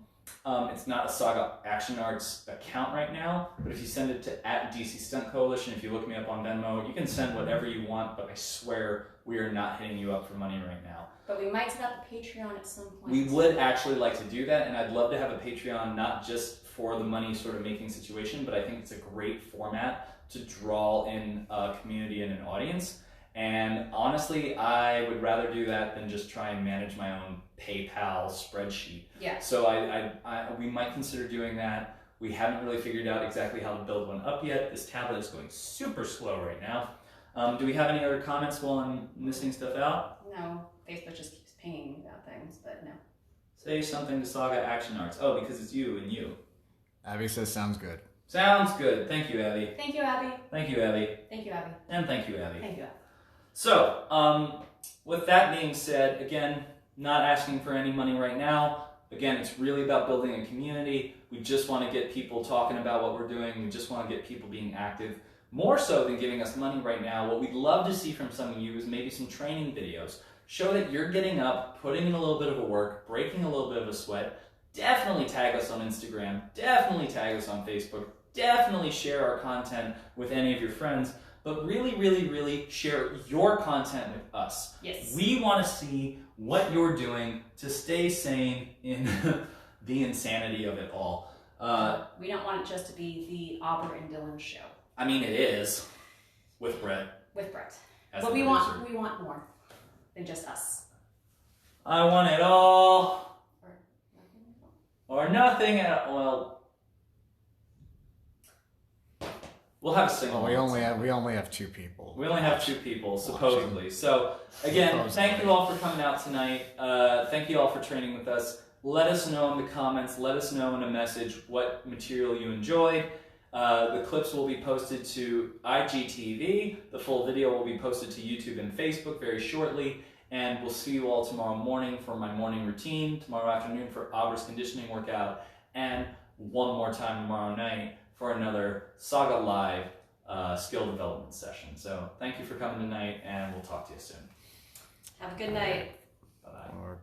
It's not a SAGA Action Arts account right now, but if you send it to at DC Stunt Coalition, if you look me up on Venmo, you can send whatever you want, but I swear we are not hitting you up for money right now. But we might set up a Patreon at some point. We would actually like to do that, and I'd love to have a Patreon, not just for the money sort of making situation, but I think it's a great format to draw in a community and an audience. And honestly, I would rather do that than just try and manage my own PayPal spreadsheet. Yeah. So we might consider doing that. We haven't really figured out exactly how to build one up yet. This tablet is going super slow right now. Do we have any other comments while I'm missing stuff out? No, Facebook just keeps pinging me about things, but no. Say something to Saga Action Arts. Oh, because it's you and you. Abby says sounds good. Sounds good. Thank you, Abby. Thank you, Abby. Thank you, Abby. Thank you, Abby. And thank you, Abby. Thank you, Abby. So, with that being said, again, not asking for any money right now. Again, it's really about building a community. We just want to get people talking about what we're doing. We just want to get people being active. More so than giving us money right now, what we'd love to see from some of you is maybe some training videos. Show that you're getting up, putting in a little bit of a work, breaking a little bit of a sweat. Definitely tag us on Instagram. Definitely tag us on Facebook. Definitely share our content with any of your friends. but really, really, really share your content with us. Yes. We want to see what you're doing to stay sane in the insanity of it all. We don't want it just to be the Abra and Dylan show. I mean, it is with Brett. With Brett. As But the we producer. want more than just us. I want it all or nothing at all. Well, we'll have a single. Well, we only have 2 people. We only have 2 people, supposedly. So, again, thank you all for coming out tonight. Thank you all for training with us. Let us know in the comments. Let us know in a message what material you enjoyed. The clips will be posted to IGTV. The full video will be posted to YouTube and Facebook very shortly. And we'll see you all tomorrow morning for my morning routine, tomorrow afternoon for Abra's conditioning workout, and one more time tomorrow night for another SAGA Live skill development session. So thank you for coming tonight, and we'll talk to you soon. Have a good night. Bye-bye. Or